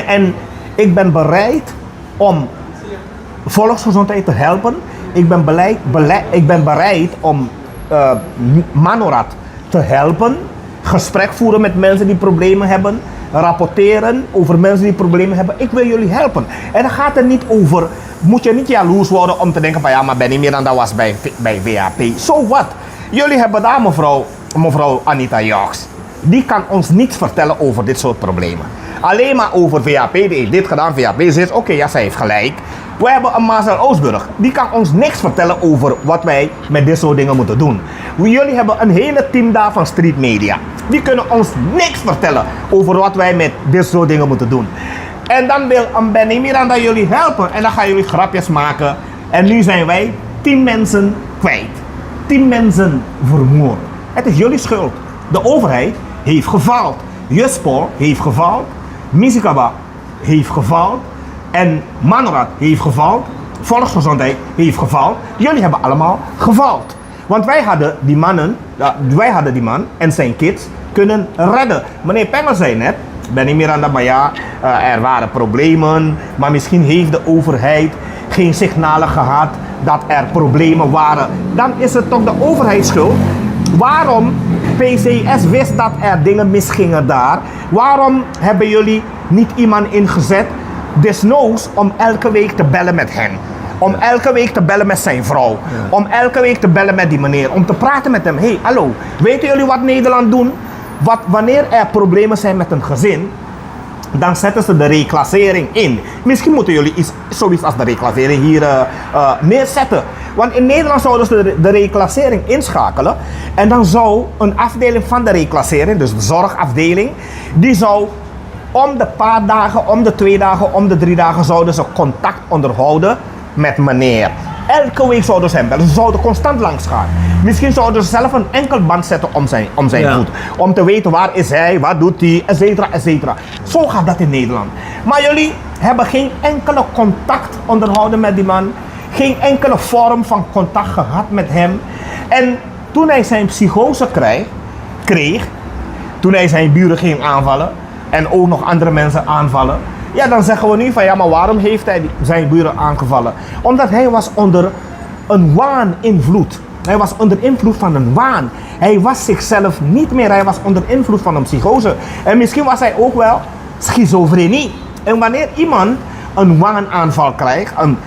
En ik ben bereid om volksgezondheid te helpen. Ik ben bereid om Manorad te helpen. Gesprek voeren met mensen die problemen hebben. Rapporteren over mensen die problemen hebben. Ik wil jullie helpen. En dan gaat het niet over, moet je niet jaloers worden om te denken van, ja, maar Benny Miranda was bij VAP. So what? Jullie hebben daar mevrouw Anita Jorks. Die kan ons niets vertellen over dit soort problemen. Alleen maar over VAP, die heeft dit gedaan, VAP zegt, oké, ja, zij heeft gelijk. We hebben een Marcel Oostburg. Die kan ons niks vertellen over wat wij met dit soort dingen moeten doen. Jullie hebben een hele team daar van Street Media. Die kunnen ons niks vertellen over wat wij met dit soort dingen moeten doen. En dan wil Benny Miranda jullie helpen. En dan gaan jullie grapjes maken. En nu zijn wij 10 mensen kwijt. 10 mensen vermoord. Het is jullie schuld. De overheid heeft gefaald. Juspol heeft gefaald. Misikaba heeft gefaald. En Manorad heeft gefaald. Volksgezondheid heeft gefaald. Jullie hebben allemaal gefaald. Want wij hadden die man en zijn kids kunnen redden. Meneer Pengel zei net, Benny Miranda, maar ja, er waren problemen. Maar misschien heeft de overheid geen signalen gehad dat er problemen waren. Dan is het toch de overheidsschuld. Waarom PCS wist dat er dingen misgingen daar? Waarom hebben jullie niet iemand ingezet, desnoods, om elke week te bellen met hen? Om elke week te bellen met zijn vrouw. Ja. Om elke week te bellen met die meneer. Om te praten met hem. Hey, hallo, weten jullie wat Nederland doet? Wanneer er problemen zijn met een gezin, dan zetten ze de reclassering in. Misschien moeten jullie zoiets als de reclassering hier neerzetten. Want in Nederland zouden ze de reclassering inschakelen. En dan zou een afdeling van de reclassering, dus de zorgafdeling, die zou om de paar dagen, om de 2 dagen, om de 3 dagen zouden ze contact onderhouden met meneer. Elke week zouden ze hem bellen. Ze zouden constant langs gaan. Misschien zouden ze zelf een enkel band zetten om zijn voet. Om te weten waar is hij, wat doet hij, etcetera, etcetera. Zo gaat dat in Nederland. Maar jullie hebben geen enkele contact onderhouden met die man. Geen enkele vorm van contact gehad met hem. En toen hij zijn psychose kreeg, toen hij zijn buren ging aanvallen en ook nog andere mensen aanvallen, ja, dan zeggen we nu van ja, maar waarom heeft hij zijn buren aangevallen? Omdat hij was onder een waaninvloed. Hij was onder invloed van een waan. Hij was zichzelf niet meer. Hij was onder invloed van een psychose. En misschien was hij ook wel schizofrenie. En wanneer iemand een waanaanval krijgt, een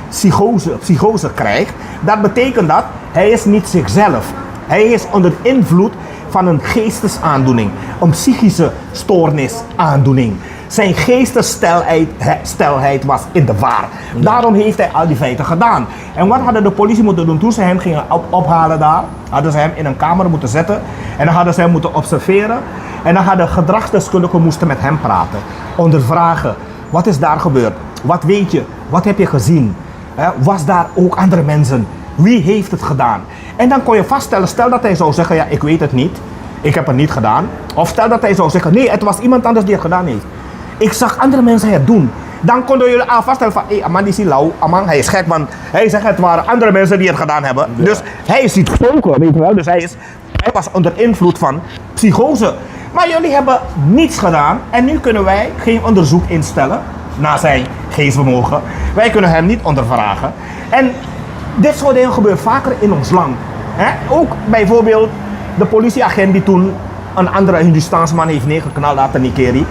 psychose krijgt, dat betekent dat hij is niet zichzelf. Hij is onder invloed van een geestesaandoening, een psychische stoornisaandoening. Zijn geestesstelheid was in de war. Daarom heeft hij al die feiten gedaan. En wat hadden de politie moeten doen toen ze hem gingen ophalen daar? Hadden ze hem in een kamer moeten zetten. En dan hadden ze hem moeten observeren. En dan hadden gedragsdeskundigen moesten met hem praten. Ondervragen. Wat is daar gebeurd? Wat weet je? Wat heb je gezien? Was daar ook andere mensen? Wie heeft het gedaan? En dan kon je vaststellen, stel dat hij zou zeggen, ja, ik weet het niet. Ik heb het niet gedaan. Of stel dat hij zou zeggen, nee, het was iemand anders die het gedaan heeft. Ik zag andere mensen het doen. Dan konden jullie al vaststellen van, hé, Aman die is lauw, Aman, hij is gek, want hij zegt het waren andere mensen die het gedaan hebben. Ja. Dus hij is niet spoken, weet je wel. Dus hij was onder invloed van psychose. Maar jullie hebben niets gedaan en nu kunnen wij geen onderzoek instellen naar zijn geestvermogen. Wij kunnen hem niet ondervragen. En dit soort dingen gebeuren vaker in ons land. Ook bijvoorbeeld de politieagent die toen een andere Hindustaanse man heeft neergeknald uit de Nikeri.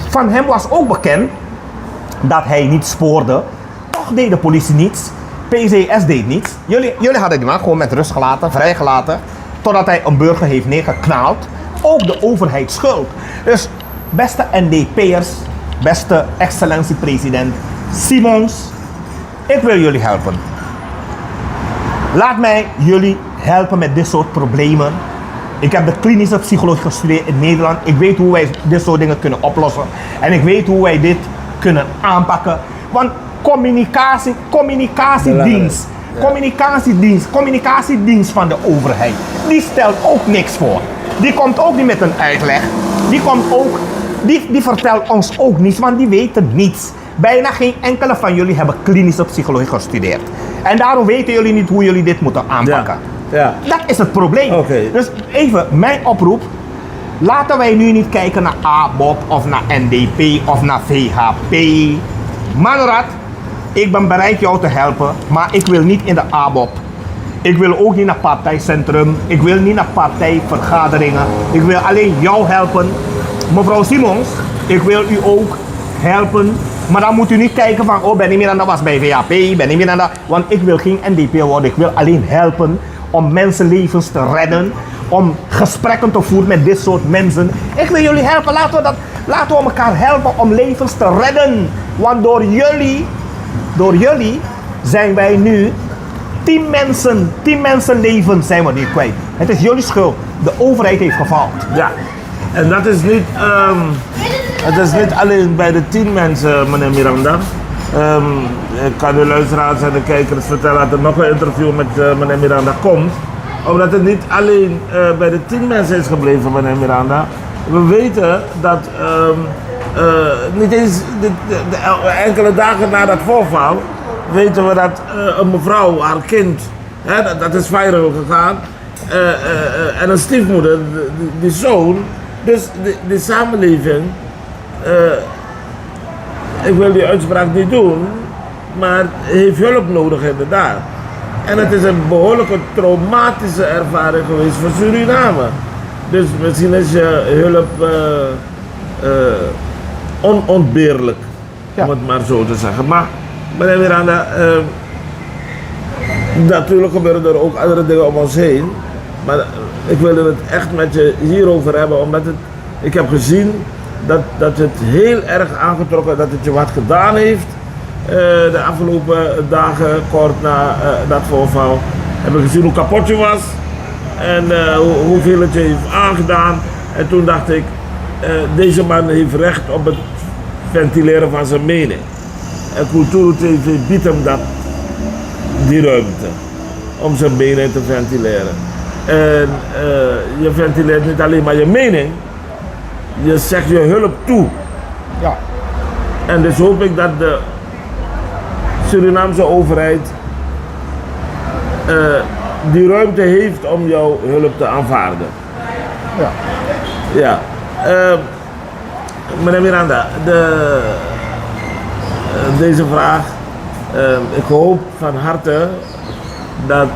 Van hem was ook bekend dat hij niet spoorde. Toch deed de politie niets. PCS deed niets. Jullie hadden die man gewoon met rust gelaten, vrijgelaten. Totdat hij een burger heeft neergeknald. Ook de overheid schuld. Dus beste NDP'ers, beste excellentie-president Simons, ik wil jullie helpen. Laat mij jullie helpen met dit soort problemen. Ik heb de klinische psychologie gestudeerd in Nederland. Ik weet hoe wij dit soort dingen kunnen oplossen. En ik weet hoe wij dit kunnen aanpakken. Want communicatiedienst van de overheid, die stelt ook niks voor. Die komt ook niet met een uitleg. Die vertelt ons ook niets, want die weten niets. Bijna geen enkele van jullie hebben klinische psychologie gestudeerd. En daarom weten jullie niet hoe jullie dit moeten aanpakken. Ja. Dat is het probleem. Okay. Dus even mijn oproep. Laten wij nu niet kijken naar ABOP of naar NDP of naar VHP. Manrad, ik ben bereid jou te helpen, maar ik wil niet in de ABOP. Ik wil ook niet naar partijcentrum. Ik wil niet naar partijvergaderingen. Ik wil alleen jou helpen. Mevrouw Simons, ik wil u ook helpen. Maar dan moet u niet kijken van, oh, Benny Miranda was bij VHP, Benny Miranda. Want ik wil geen NDP worden. Ik wil alleen helpen om mensenlevens te redden. Om gesprekken te voeren met dit soort mensen. Ik wil jullie helpen. Laten we elkaar helpen om levens te redden. Want door jullie zijn wij nu 10 mensenlevens zijn we nu kwijt. Het is jullie schuld. De overheid heeft gefaald. Ja, en dat is niet, het is niet alleen bij de 10 mensen, meneer Miranda. Ik kan de luisteraars en de kijkers vertellen dat er nog een interview met meneer Miranda komt. Omdat het niet alleen bij de 10 mensen is gebleven, meneer Miranda. We weten dat niet eens de enkele dagen na dat voorval, weten we dat een mevrouw, haar kind, dat is viral gegaan. En een stiefmoeder, die zoon. Dus die samenleving, ik wil die uitspraak niet doen, maar heeft hulp nodig inderdaad. En het is een behoorlijke traumatische ervaring geweest voor Suriname. Dus misschien is je hulp onontbeerlijk, om het maar zo te zeggen. Maar meneer Miranda, natuurlijk gebeuren er ook andere dingen om ons heen. Maar ik wilde het echt met je hierover hebben, omdat ik heb gezien dat het heel erg aangetrokken, dat het je wat gedaan heeft. De afgelopen dagen, kort na dat voorval, heb ik gezien hoe kapot je was en hoeveel het je heeft aangedaan. En toen dacht ik, deze man heeft recht op het ventileren van zijn mening. En Kulturu TV biedt hem die ruimte om zijn mening te ventileren. En je ventileert niet alleen maar je mening, je zegt je hulp toe. Ja. En dus hoop ik dat de Surinaamse overheid die ruimte heeft om jouw hulp te aanvaarden. Ja. Ja. Meneer Miranda, deze vraag, ik hoop van harte dat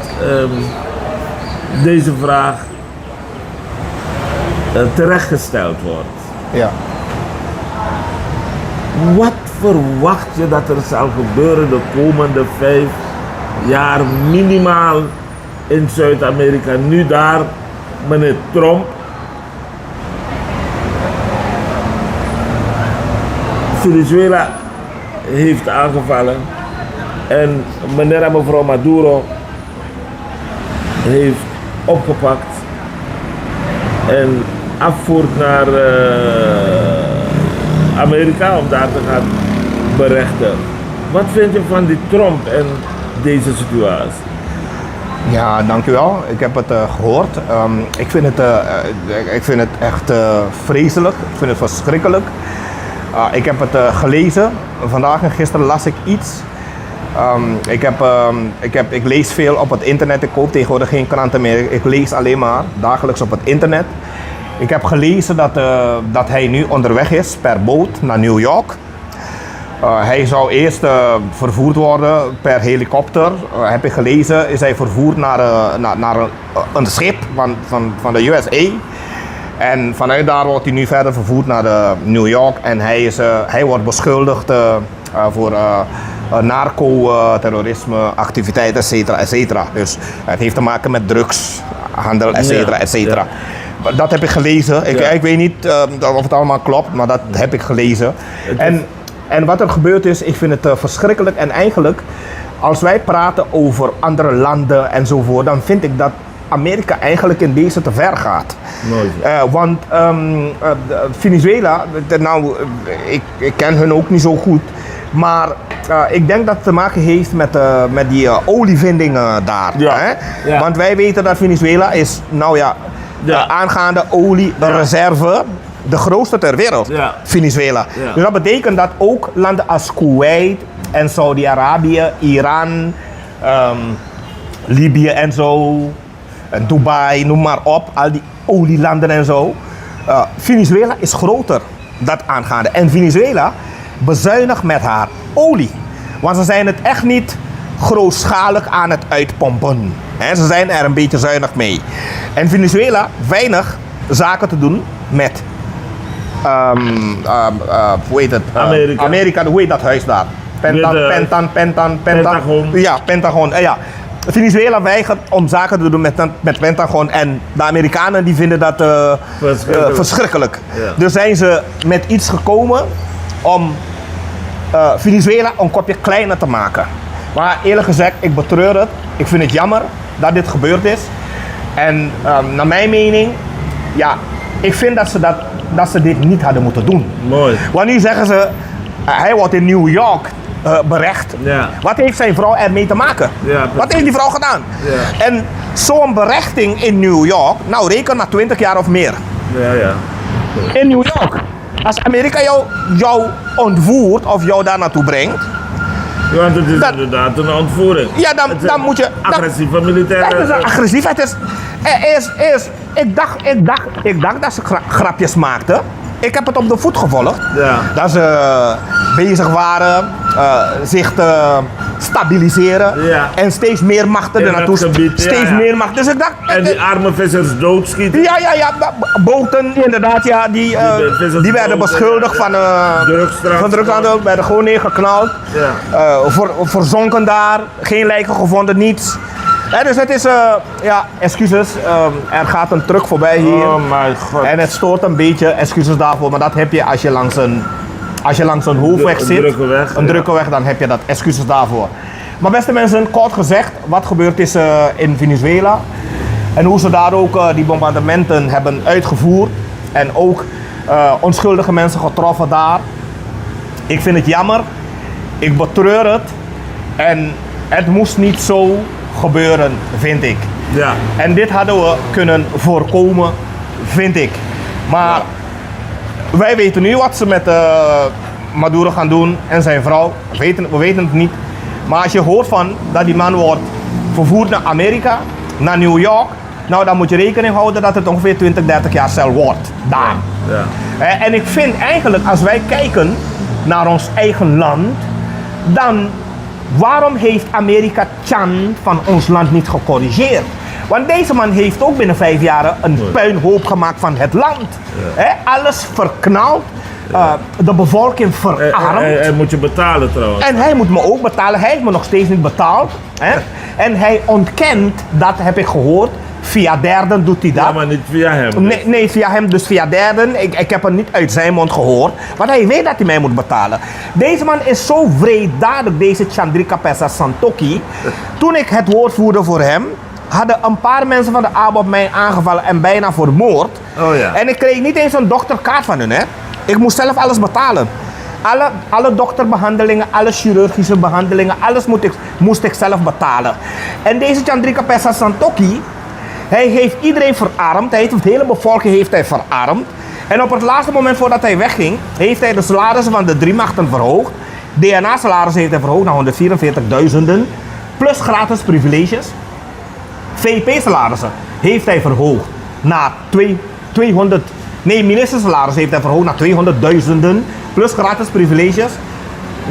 deze vraag terechtgesteld wordt. Ja. Wat verwacht je dat er zal gebeuren de komende 5 jaar minimaal in Zuid-Amerika? Nu daar meneer Trump Venezuela heeft aangevallen en meneer en mevrouw Maduro heeft opgepakt en afvoert naar Amerika om daar te gaan berechten. Wat vind je van die Trump en deze situatie? Ja, dankjewel. Ik heb het gehoord. Ik vind het echt vreselijk. Ik vind het verschrikkelijk. Ik heb het gelezen. Vandaag en gisteren las ik iets. Ik lees veel op het internet. Ik koop tegenwoordig geen kranten meer. Ik lees alleen maar dagelijks op het internet. Ik heb gelezen dat hij nu onderweg is per boot naar New York. Hij zou eerst vervoerd worden per helikopter. Heb ik gelezen, is hij vervoerd naar een schip van de USA. En vanuit daar wordt hij nu verder vervoerd naar New York. En hij wordt beschuldigd voor narco-terrorisme, activiteiten, et cetera. Dus het heeft te maken met drugshandel, et cetera. Ja. Dat heb ik gelezen. Ik weet niet of het allemaal klopt, maar dat heb ik gelezen. En wat er gebeurd is, ik vind het verschrikkelijk. En eigenlijk, als wij praten over andere landen enzovoort, dan vind ik dat Amerika eigenlijk in deze te ver gaat. Want Venezuela, ik ken hun ook niet zo goed, maar ik denk dat het te maken heeft met die olievindingen daar. Ja. Hè? Ja. Want wij weten dat Venezuela is, aangaande oliereserve, de grootste ter wereld, Venezuela. Ja. Dus dat betekent dat ook landen als Kuwait en Saudi-Arabië, Iran, Libië en zo, en Dubai, noem maar op, al die olielanden en zo. Venezuela is groter, dat aangaande. En Venezuela bezuinigt met haar olie. Want ze zijn het echt niet grootschalig aan het uitpompen. Ze zijn er een beetje zuinig mee. En Venezuela weinig zaken te doen met hoe heet het? Amerika, hoe heet dat huis daar? Pentagon. Ja, Pentagon. Ja. Venezuela weigert om zaken te doen met Pentagon en de Amerikanen die vinden dat verschrikkelijk. Ja. Dus zijn ze met iets gekomen om Venezuela een kopje kleiner te maken. Maar eerlijk gezegd, ik betreur het. Ik vind het jammer dat dit gebeurd is. En naar mijn mening, ik vind dat ze dit niet hadden moeten doen. Mooi. Want nu zeggen ze, hij wordt in New York berecht. Ja. Wat heeft zijn vrouw ermee te maken? Ja, wat heeft die vrouw gedaan? Ja. En zo'n berechting in New York, nou reken maar 20 jaar of meer. Ja. In New York. Als Amerika jou ontvoert of jou daar naartoe brengt. Ja, want het is inderdaad een ontvoering. Ja, dan moet je... Agressieve militaire... Het is agressief. Ik dacht dat ze grapjes maakten. Ik heb het op de voet gevolgd. Ja. Dat ze bezig waren zich te stabiliseren. Ja. En steeds meer machten er naartoe. Steeds meer machten. Dus ik dacht... En die arme vissers doodschieten. Ja. Boten inderdaad, die werden beschuldigd van drugshandel. Werden gewoon neergeknald. Ja. Verzonken daar. Geen lijken gevonden, niets. Dus het is, excuses, er gaat een truck voorbij hier. Oh mijn god. En het stoort een beetje, excuses daarvoor, maar dat heb je als je langs een hoofdweg zit. Een drukke weg, dan heb je dat, excuses daarvoor. Maar beste mensen, kort gezegd, wat gebeurd is in Venezuela. En hoe ze daar ook die bombardementen hebben uitgevoerd. En ook onschuldige mensen getroffen daar. Ik vind het jammer. Ik betreur het. En het moest niet zo gebeuren, vind ik. Ja. En dit hadden we kunnen voorkomen, vind ik. Maar wij weten nu wat ze met Maduro gaan doen en zijn vrouw. We weten het niet. Maar als je hoort van dat die man wordt vervoerd naar Amerika, naar New York. Nou, dan moet je rekening houden dat het ongeveer 20, 30 jaar cel wordt. Daar. Ja. En ik vind eigenlijk, als wij kijken naar ons eigen land, dan waarom heeft Amerika Chan van ons land niet gecorrigeerd? Want deze man heeft ook binnen 5 jaar een puinhoop gemaakt van het land. Ja. Alles verknald, de bevolking verarmd. Hij moet je betalen trouwens. En hij moet me ook betalen, hij heeft me nog steeds niet betaald. En hij ontkent, dat heb ik gehoord, via derden doet hij dat. Ja, maar niet via hem. Dus. Nee, via hem, dus via derden. Ik heb het niet uit zijn mond gehoord. Want hij weet dat hij mij moet betalen. Deze man is zo wreedadig, deze Chandrika Pesa Santokhi. Toen ik het woord voerde voor hem, hadden een paar mensen van de ABOP mij aangevallen en bijna vermoord. Oh ja. En ik kreeg niet eens een dokterkaart van hun, hè. Ik moest zelf alles betalen. Alle dokterbehandelingen, alle chirurgische behandelingen, alles moest ik zelf betalen. En deze Chandrika Pesa Santokhi, hij heeft iedereen verarmd, hij heeft de hele bevolking verarmd. En op het laatste moment voordat hij wegging, heeft hij de salarissen van de 3 machten verhoogd. DNA-salarissen heeft hij verhoogd naar 144.000, plus gratis privileges. VP-salarissen heeft hij verhoogd naar 200. Nee, ministersalaris heeft hij verhoogd naar 200.000, plus gratis privileges.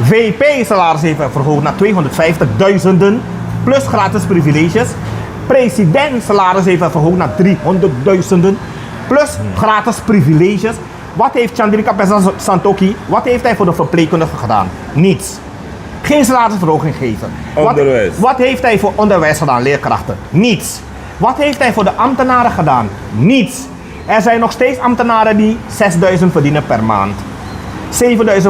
VP-salaris heeft hij verhoogd naar 250.000, plus gratis privileges. President-salaris heeft hij verhoogd naar 300.000, plus gratis privileges. Wat heeft Chandrika Pesa Santokhi, wat heeft hij voor de verpleegkundigen gedaan? Niets. Geen salarisverhoging geven. Onderwijs. Wat heeft hij voor onderwijs gedaan, leerkrachten? Niets. Wat heeft hij voor de ambtenaren gedaan? Niets. Er zijn nog steeds ambtenaren die 6.000 verdienen per maand. 7.000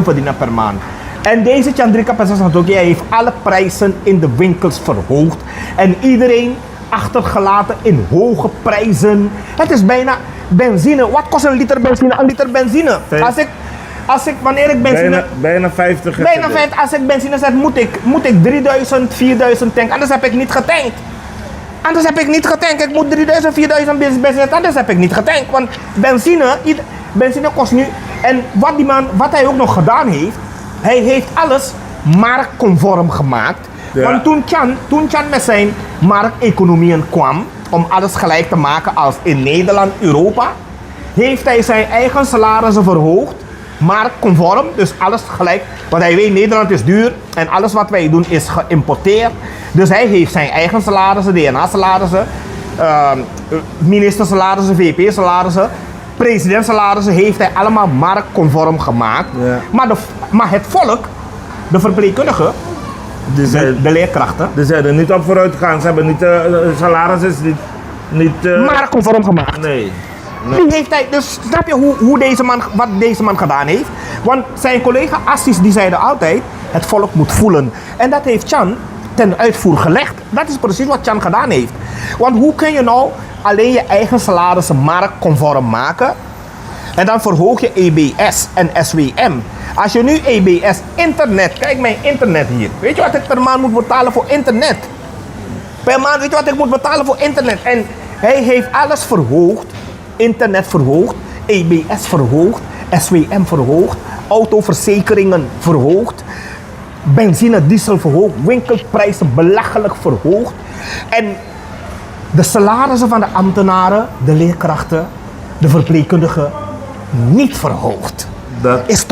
verdienen per maand. En deze Chandrika Pesa Santokhi heeft alle prijzen in de winkels verhoogd. En iedereen achtergelaten in hoge prijzen. Het is bijna benzine. Wat kost een liter benzine? Een liter benzine. Wanneer ik benzine... Bijna 50. Bijna 50. Als ik benzine zet, moet ik 3.000, 4.000 tanken. Anders heb ik niet getankt. Ik moet 3.000, 4.000 benzine, anders heb ik niet getankt. Want benzine kost nu... En wat hij ook nog gedaan heeft, hij heeft alles marktconform gemaakt. Ja. Want toen Chan met zijn markteconomieën kwam, om alles gelijk te maken als in Nederland, Europa, heeft hij zijn eigen salarissen verhoogd, marktconform, dus alles gelijk. Want hij weet, Nederland is duur en alles wat wij doen is geïmporteerd. Dus hij heeft zijn eigen salarissen, DNA-salarissen, ministersalarissen, VP-salarissen, presidentsalarissen, heeft hij allemaal marktconform gemaakt. Ja. Maar het volk, de verpleegkundigen, de leerkrachten, die zijn er niet op vooruit gegaan. Ze hebben niet salarissen niet marktconform gemaakt. Nee. Die heeft hij, dus snap je wat deze man gedaan heeft? Want zijn collega Assis die zeiden altijd, het volk moet voelen. En dat heeft Chan ten uitvoer gelegd. Dat is precies wat Chan gedaan heeft. Want hoe kun je nou alleen je eigen salarissen marktconform maken en dan verhoog je EBS en SWM. Als je nu EBS, internet, kijk mijn internet hier. Weet je wat ik per maand moet betalen voor internet? Per maand, weet je wat ik moet betalen voor internet? En hij heeft alles verhoogd. Internet verhoogd, EBS verhoogd, SWM verhoogd, autoverzekeringen verhoogd, benzine, diesel verhoogd, winkelprijzen belachelijk verhoogd. En de salarissen van de ambtenaren, de leerkrachten, de verpleegkundigen niet verhoogd. Dat is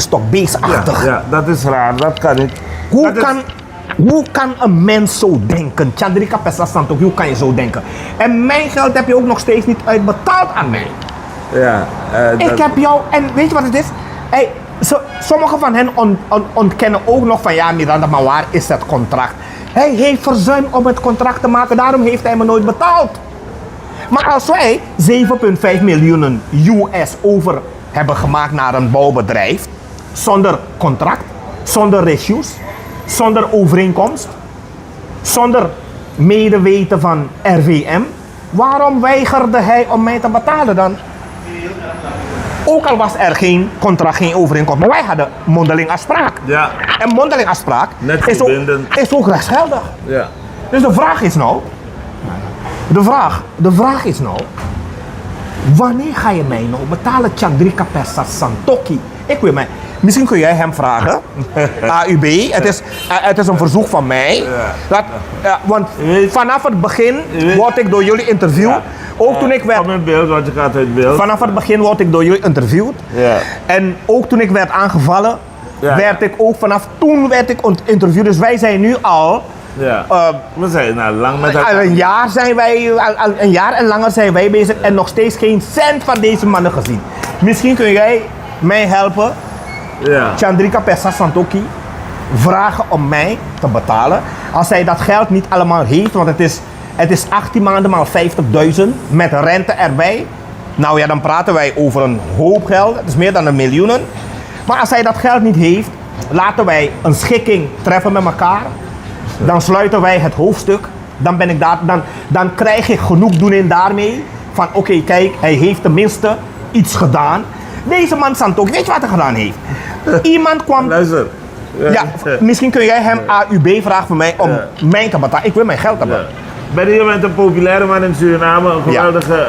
toch beestachtig? Ja, dat is raar, dat kan niet. Hoe kan een mens zo denken? Chandrika Pesa Santokhi, hoe kan je zo denken? En mijn geld heb je ook nog steeds niet uitbetaald aan mij. Ja, ik heb jou, en weet je wat het is? Sommigen van hen ontkennen ook nog van ja, Miranda, maar waar is het contract? Hij heeft verzuimd om het contract te maken, daarom heeft hij me nooit betaald. Maar als wij 7,5 miljoen US over hebben gemaakt naar een bouwbedrijf, zonder contract, zonder ratios, zonder overeenkomst, zonder medeweten van RWM, waarom weigerde hij om mij te betalen dan? Ook al was er geen contract, geen overeenkomst, maar wij hadden mondeling afspraak. Ja. En mondeling afspraak Net is verbindend. ook rechtsgeldig. Ja. Dus de vraag is nou, de vraag is nou, wanneer ga je mij nou betalen, Chandrika Pesa Santoki? Ik wil mij, misschien kun jij hem vragen, AUB, het is een verzoek van mij. Dat, want vanaf het begin word ik door jullie interviewd, ook toen ik werd... Kom in beeld, want je gaat uit beeld. Vanaf het begin word ik door jullie interviewd. Ja. En ook toen ik werd aangevallen, Ja. werd ik ook vanaf toen werd ik interviewd. Dus wij zijn nu al... Ja. We zijn nou lang met Al elkaar. een jaar zijn wij, al een jaar en langer zijn wij bezig en nog steeds geen cent van deze mannen gezien. Misschien kun jij mij helpen, Ja. Chandrika Pesa Santoki, vragen om mij te betalen. Als hij dat geld niet allemaal heeft, want het is 18 maanden maal 50.000 met rente erbij. Nou ja, dan praten wij over een hoop geld, het is meer dan 1 miljoen. Maar als hij dat geld niet heeft, laten wij een schikking treffen met elkaar. Dan sluiten wij het hoofdstuk. Dan ben ik daar, dan krijg ik genoegdoening daarmee. Van oké, kijk, hij heeft tenminste iets gedaan. Deze man Santoki, weet je wat hij gedaan heeft? Iemand kwam. Luister. Ja, misschien kun jij hem AUB vragen voor mij om mij te betalen. Ik wil mijn geld hebben. Ben je bent een populaire man in Suriname, een geweldige,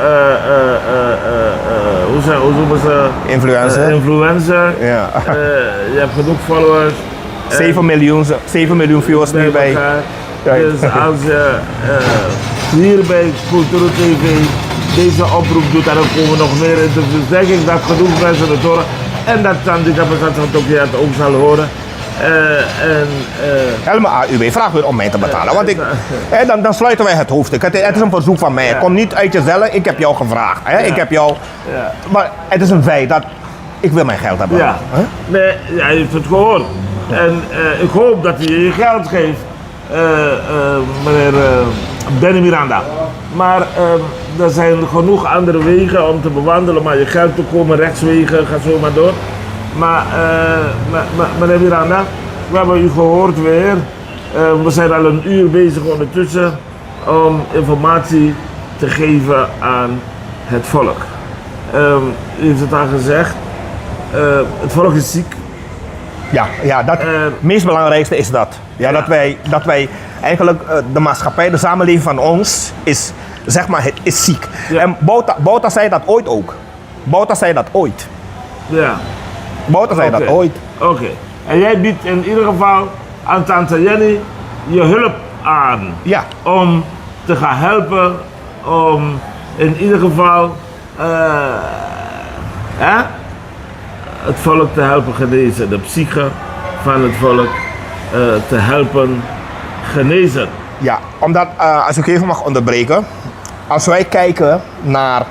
hoe noemen ze? Influencer. Influencer. Ja. Je hebt genoeg followers. 7 miljoen viewers nu bij. elkaar. Kijk. Dus als je hier bij Cultura TV deze oproep doet, dan komen nog meer interviews. Denk ik dat genoeg mensen het horen. En dat Chandrika Pesa Santoki het ook zal horen. Helemaal AUB, vraag weer om mij te betalen. Want dan sluiten wij het hoofdstuk. Het is een verzoek van mij. Het komt niet uit jezelf, ik heb jou gevraagd. Ik heb jou. Maar het is een feit dat ik wil mijn geld hebben. Ja. Nee, hij heeft het gehoord. En ik hoop dat hij je geld geeft, meneer Benny Miranda. Maar er zijn genoeg andere wegen om te bewandelen, maar je geld te komen, rechtswegen, ga zo maar door. Maar meneer Miranda, we hebben u gehoord weer. We zijn al een uur bezig ondertussen om informatie te geven aan het volk. U heeft het al gezegd, het volk is ziek. Ja, het meest belangrijkste is dat. Ja, dat wij eigenlijk de maatschappij, de samenleving van ons is, zeg maar, het is ziek. Ja. En Bouta zei dat ooit ook. Bouta zei dat ooit. Ja. Bouta zei dat ooit. Oké. En jij biedt in ieder geval aan Tante Jenny je hulp aan. Ja. Om te gaan helpen, om in ieder geval het volk te helpen genezen. De psyche van het volk te helpen genezen. Ja, omdat, als ik even mag onderbreken, als wij kijken naar,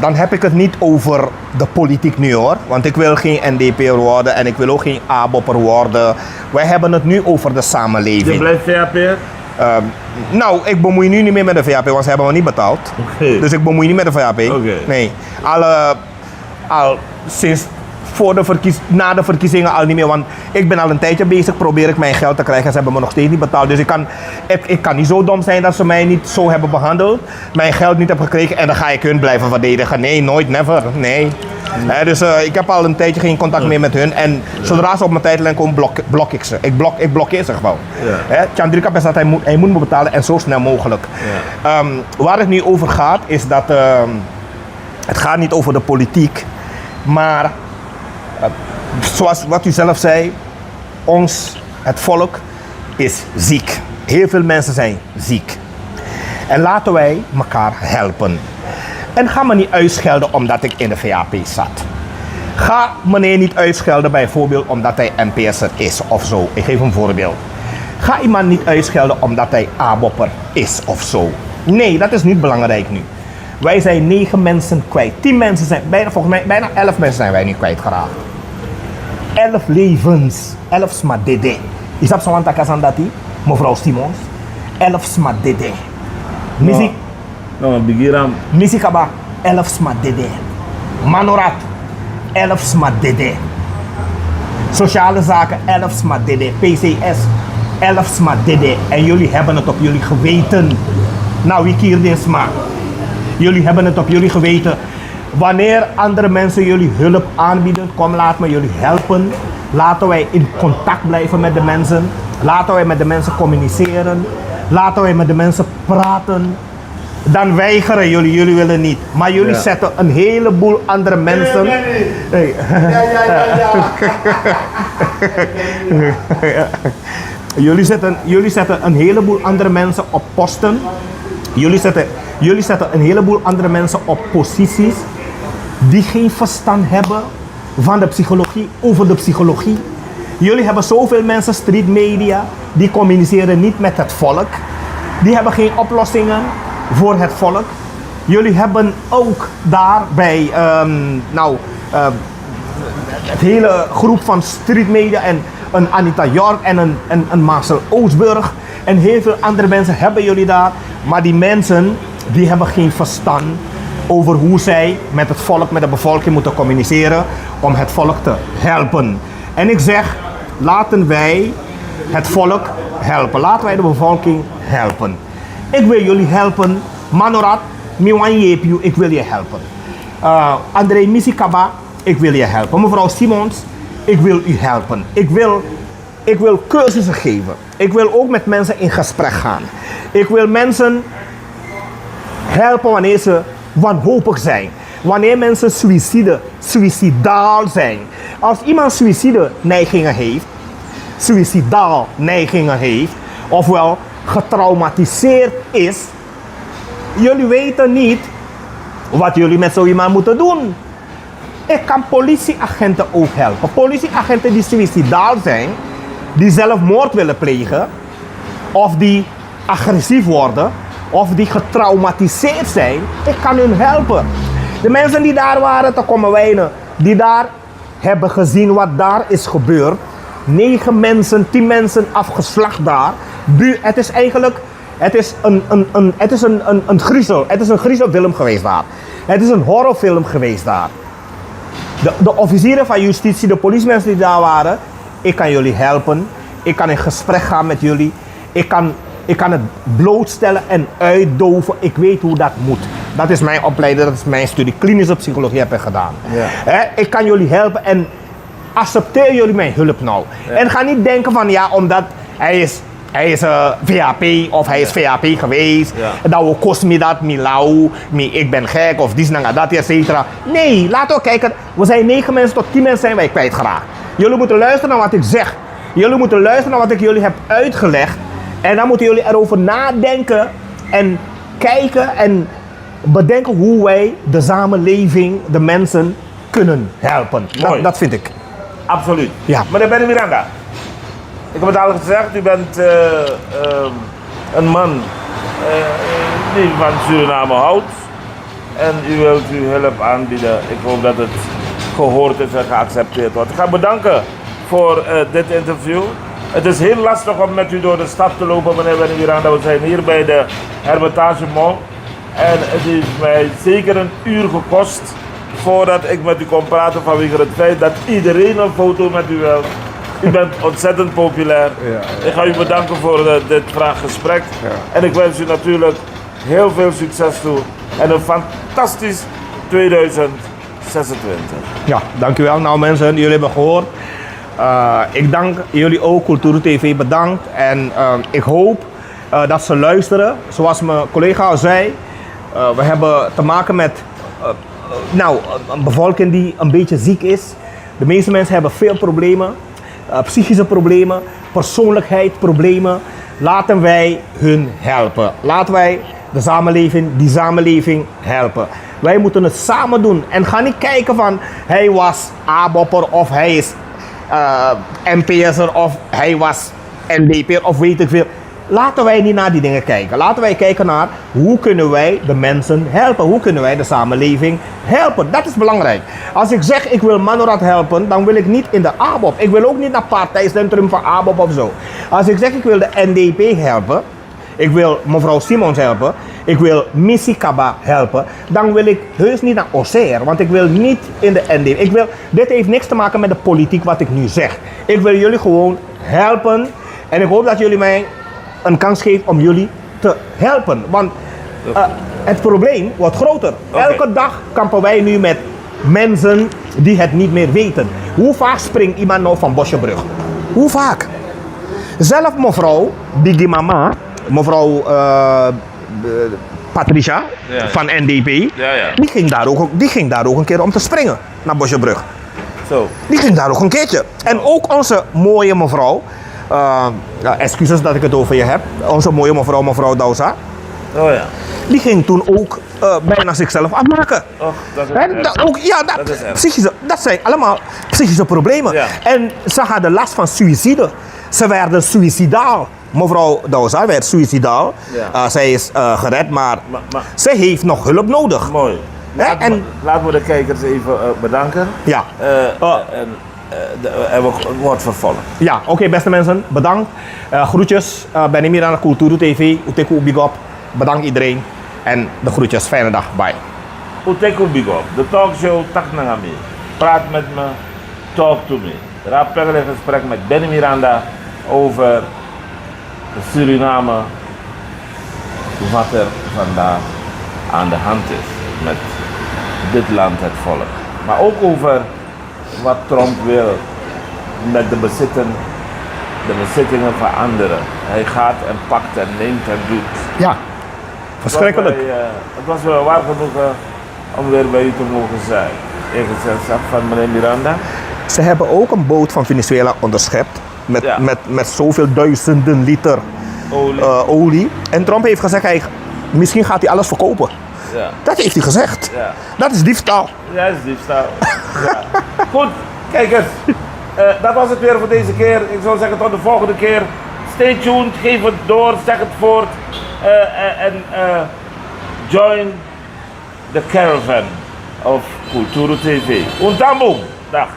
dan heb ik het niet over de politiek nu hoor, want ik wil geen NDP'er worden en ik wil ook geen ABOP'er worden. Wij hebben het nu over de Je samenleving. blijft VAP'er? Nou, ik bemoei nu niet meer met de VAP, want ze hebben me niet betaald. Oké. Dus ik bemoei niet met de VAP. Oké. Nee, al sinds na de verkiezingen al niet meer, want ik ben al een tijdje bezig, probeer ik mijn geld te krijgen en ze hebben me nog steeds niet betaald. Dus ik kan niet zo dom zijn dat ze mij niet zo hebben behandeld, mijn geld niet hebben gekregen en dan ga ik hun blijven verdedigen. Nee, nooit, never, nee. Dus ik heb al een tijdje geen contact meer met hun en zodra ze op mijn tijdlijn komen, blok ik ze. Ik blokkeer ze gewoon. Chandrika Pesa, hij moet me betalen en zo snel mogelijk. Waar het nu over gaat, is dat het gaat niet over de politiek, maar zoals wat u zelf zei, het volk is ziek. Heel veel mensen zijn ziek. En laten wij elkaar helpen. En ga me niet uitschelden omdat ik in de VAP zat. Ga meneer niet uitschelden bijvoorbeeld omdat hij NPS'er is of zo. Ik geef een voorbeeld. Ga iemand niet uitschelden omdat hij ABOP'er is of zo. Nee, dat is niet belangrijk nu. Wij zijn 9 mensen kwijt. 10 mensen zijn, volgens mij bijna 11 mensen zijn wij nu kwijtgeraakt. 11 levens. 11 smadede. Is dat zo'n takasandati? Mevrouw Simons, 11 sma dede. Misi, Nou, Bigiram. Misi Kaba, 11 sma dede. Manorat, 11 sma dede. Sociale zaken, 11 sma dede. PCS, 11 sma dede. En jullie hebben het op jullie geweten. Nou, wie kiert dit sma? Jullie hebben het op jullie geweten. Wanneer andere mensen jullie hulp aanbieden, kom laat me jullie helpen. Laten wij in contact blijven met de mensen. Laten wij met de mensen communiceren. Laten wij met de mensen praten. Dan weigeren jullie willen niet. Maar jullie zetten een heleboel andere mensen. Hey. Jullie zetten een heleboel andere mensen op posten. Jullie zetten een heleboel andere mensen op posities die geen verstand hebben van de psychologie, over de psychologie. Jullie hebben zoveel mensen, street media, die communiceren niet met het volk. Die hebben geen oplossingen voor het volk. Jullie hebben ook daarbij het hele groep van street media en een Anita York en een Marcel Oostburg en heel veel andere mensen hebben jullie daar. Maar die mensen die hebben geen verstand over hoe zij met het volk, met de bevolking moeten communiceren om het volk te helpen. En ik zeg, laten wij het volk helpen. Laten wij de bevolking helpen. Ik wil jullie helpen. Manorat, Miwan ik wil je helpen. André Misikaba, ik wil je helpen. Mevrouw Simons, ik wil u helpen. Ik wil cursussen geven. Ik wil ook met mensen in gesprek gaan. Ik wil mensen helpen wanneer ze wanhopig zijn. Wanneer mensen suïcidaal zijn. Als iemand suïcidaal neigingen heeft, ofwel getraumatiseerd is, jullie weten niet wat jullie met zo iemand moeten doen. Ik kan politieagenten ook helpen. Politieagenten die suïcidaal zijn, die zelfmoord willen plegen, of die agressief worden, of die getraumatiseerd zijn, ik kan hun helpen. De mensen die daar waren te komen wijnen, die daar hebben gezien wat daar is gebeurd, 9 mensen, 10 mensen afgeslacht daar. Het is eigenlijk, het is een griezel. Het is een griezelfilm geweest daar. Het is een horrorfilm geweest daar. De officieren van justitie, de politiemensen die daar waren, ik kan jullie helpen. Ik kan in gesprek gaan met jullie. Ik kan het blootstellen en uitdoven. Ik weet hoe dat moet. Dat is mijn opleiding, dat is mijn studie. Klinische psychologie heb ik gedaan. Ja. Ik kan jullie helpen en accepteer jullie mijn hulp nou. Ja. En ga niet denken van ja, omdat hij is VAP of hij is VAP geweest. Ja. Dat we kost me dat, ik ben gek of dit en dat, et cetera. Nee, laten we kijken. We zijn 9 mensen tot 10 mensen zijn wij kwijtgeraakt. Jullie moeten luisteren naar wat ik zeg. Jullie moeten luisteren naar wat ik jullie heb uitgelegd. En dan moeten jullie erover nadenken en kijken en bedenken hoe wij de samenleving, de mensen kunnen helpen. Dat vind ik. Absoluut. Ja. Meneer Benny Miranda, ik heb het al gezegd, u bent een man die van Suriname houdt en u wilt uw hulp aanbieden. Ik hoop dat het gehoord is en geaccepteerd wordt. Ik ga bedanken voor dit interview. Het is heel lastig om met u door de stad te lopen, meneer Benny Miranda. We zijn hier bij de Hermitage Mall en het heeft mij zeker een uur gekost voordat ik met u kon praten vanwege het feit dat iedereen een foto met u wil. U bent ontzettend populair. Ja. Ik ga u bedanken voor dit vraaggesprek. Ja. En ik wens u natuurlijk heel veel succes toe. En een fantastisch 2026. Ja, dankjewel. Nou mensen, jullie hebben gehoord. Ik dank jullie ook, Cultuur TV bedankt. En ik hoop dat ze luisteren. Zoals mijn collega al zei, we hebben te maken met een bevolking die een beetje ziek is. De meeste mensen hebben veel problemen. Psychische problemen, persoonlijkheidsproblemen. Laten wij hun helpen. Laten wij die samenleving helpen. Wij moeten het samen doen. En ga niet kijken van hij was ABOP'er of hij is NPS'er of hij was NDP'er of weet ik veel. Laten wij niet naar die dingen kijken. Laten wij kijken naar hoe kunnen wij de mensen helpen. Hoe kunnen wij de samenleving helpen. Dat is belangrijk. Als ik zeg ik wil Manorat helpen, dan wil ik niet in de ABOP. Ik wil ook niet naar partijcentrum van ABOP of zo. Als ik zeg ik wil de NDP helpen, ik wil mevrouw Simons helpen, ik wil Missy Kaba helpen, dan wil ik heus niet naar Auxerre, want ik wil niet in de NDP. Dit heeft niks te maken met de politiek wat ik nu zeg. Ik wil jullie gewoon helpen en ik hoop dat jullie mij een kans geven om jullie te helpen. Want het probleem wordt groter. Elke dag kampen wij nu met mensen die het niet meer weten. Hoe vaak springt iemand nou van Bosjebrug? Hoe vaak? Zelf mevrouw Biggie Mama, mevrouw Patricia van NDP, die ging daar ook een keer om te springen naar Bosjebrug. Zo. Die ging daar ook een keertje. En ook onze mooie mevrouw, excuses dat ik het over je heb, onze mooie mevrouw Douza, Oh ja. die ging toen ook bijna zichzelf afmaken. Och, dat is erg. Dat is erg. Dat zijn allemaal psychische problemen. Ja. En ze hadden last van suïcide. Ze werden suïcidaal. Mevrouw Douza werd suïcidaal. Ja. Zij is gered, maar Maar- zij heeft nog hulp nodig. Mooi. Laten we de kijkers even bedanken. Ja. En we wordt vervolgd. Ja, oké, beste mensen, bedankt. Groetjes, ben ik hier aan de Cultuur TV. Uteku big up. Bedankt iedereen. En de groetjes, fijne dag, bye. Uteku Big Up, de talkshow Tak Nangami. Praat met me, talk to me. Raap Pegel in gesprek met Benny Miranda over Suriname, wat er vandaag aan de hand is met dit land, het volk. Maar ook over wat Trump wil met de bezittingen van anderen. Hij gaat en pakt en neemt en doet. Ja, verschrikkelijk. Het was wel waar genoeg om weer bij u te mogen zijn. In gezelschap van meneer Miranda. Ze hebben ook een boot van Venezuela onderschept met, Ja. met zoveel duizenden liter olie. En Trump heeft gezegd, misschien gaat hij alles verkopen. Ja. Dat heeft hij gezegd. Ja. Dat is diefstal. Ja, dat is diefstal. Ja. Goed, kijkers. Dat was het weer voor deze keer. Ik zou zeggen tot de volgende keer. Stay tuned, geef het door, zeg het voort. En join the caravan of Cultura TV. Untambo. Dag.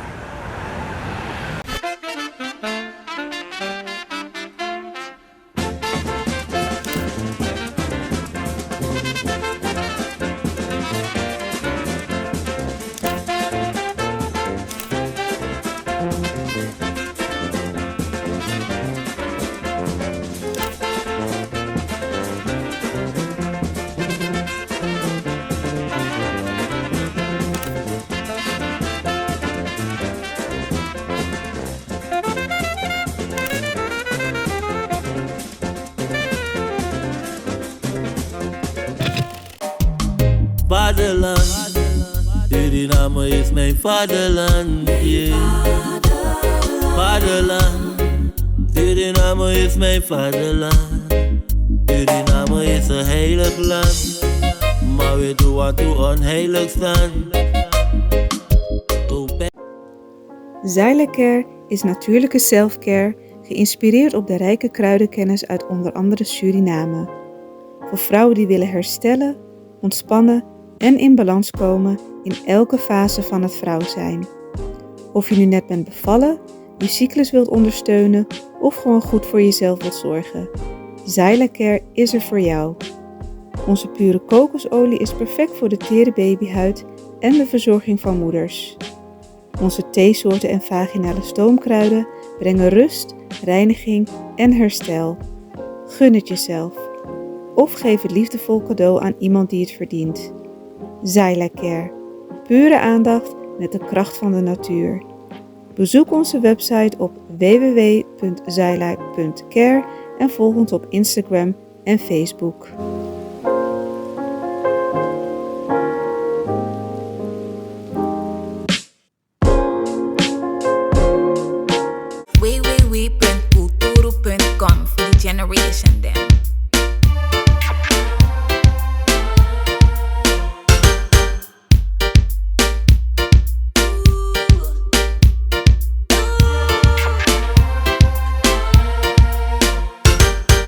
Vaderland, Suriname is mijn vaderland, yeah. Vaderland, Suriname is mijn vaderland. Suriname is een heilig land, maar we doen wat toe onheilig staan. Zylecare is natuurlijke selfcare, geïnspireerd op de rijke kruidenkennis uit onder andere Suriname. Voor vrouwen die willen herstellen, ontspannen en in balans komen in elke fase van het vrouw zijn. Of je nu net bent bevallen, je cyclus wilt ondersteunen of gewoon goed voor jezelf wilt zorgen. Zylecare is er voor jou. Onze pure kokosolie is perfect voor de tere babyhuid en de verzorging van moeders. Onze theesoorten en vaginale stoomkruiden brengen rust, reiniging en herstel. Gun het jezelf. Of geef het liefdevol cadeau aan iemand die het verdient. Zylecare. Pure aandacht met de kracht van de natuur. Bezoek onze website op www.zyla.care en volg ons op Instagram en Facebook. www.culturo.com voor die generation.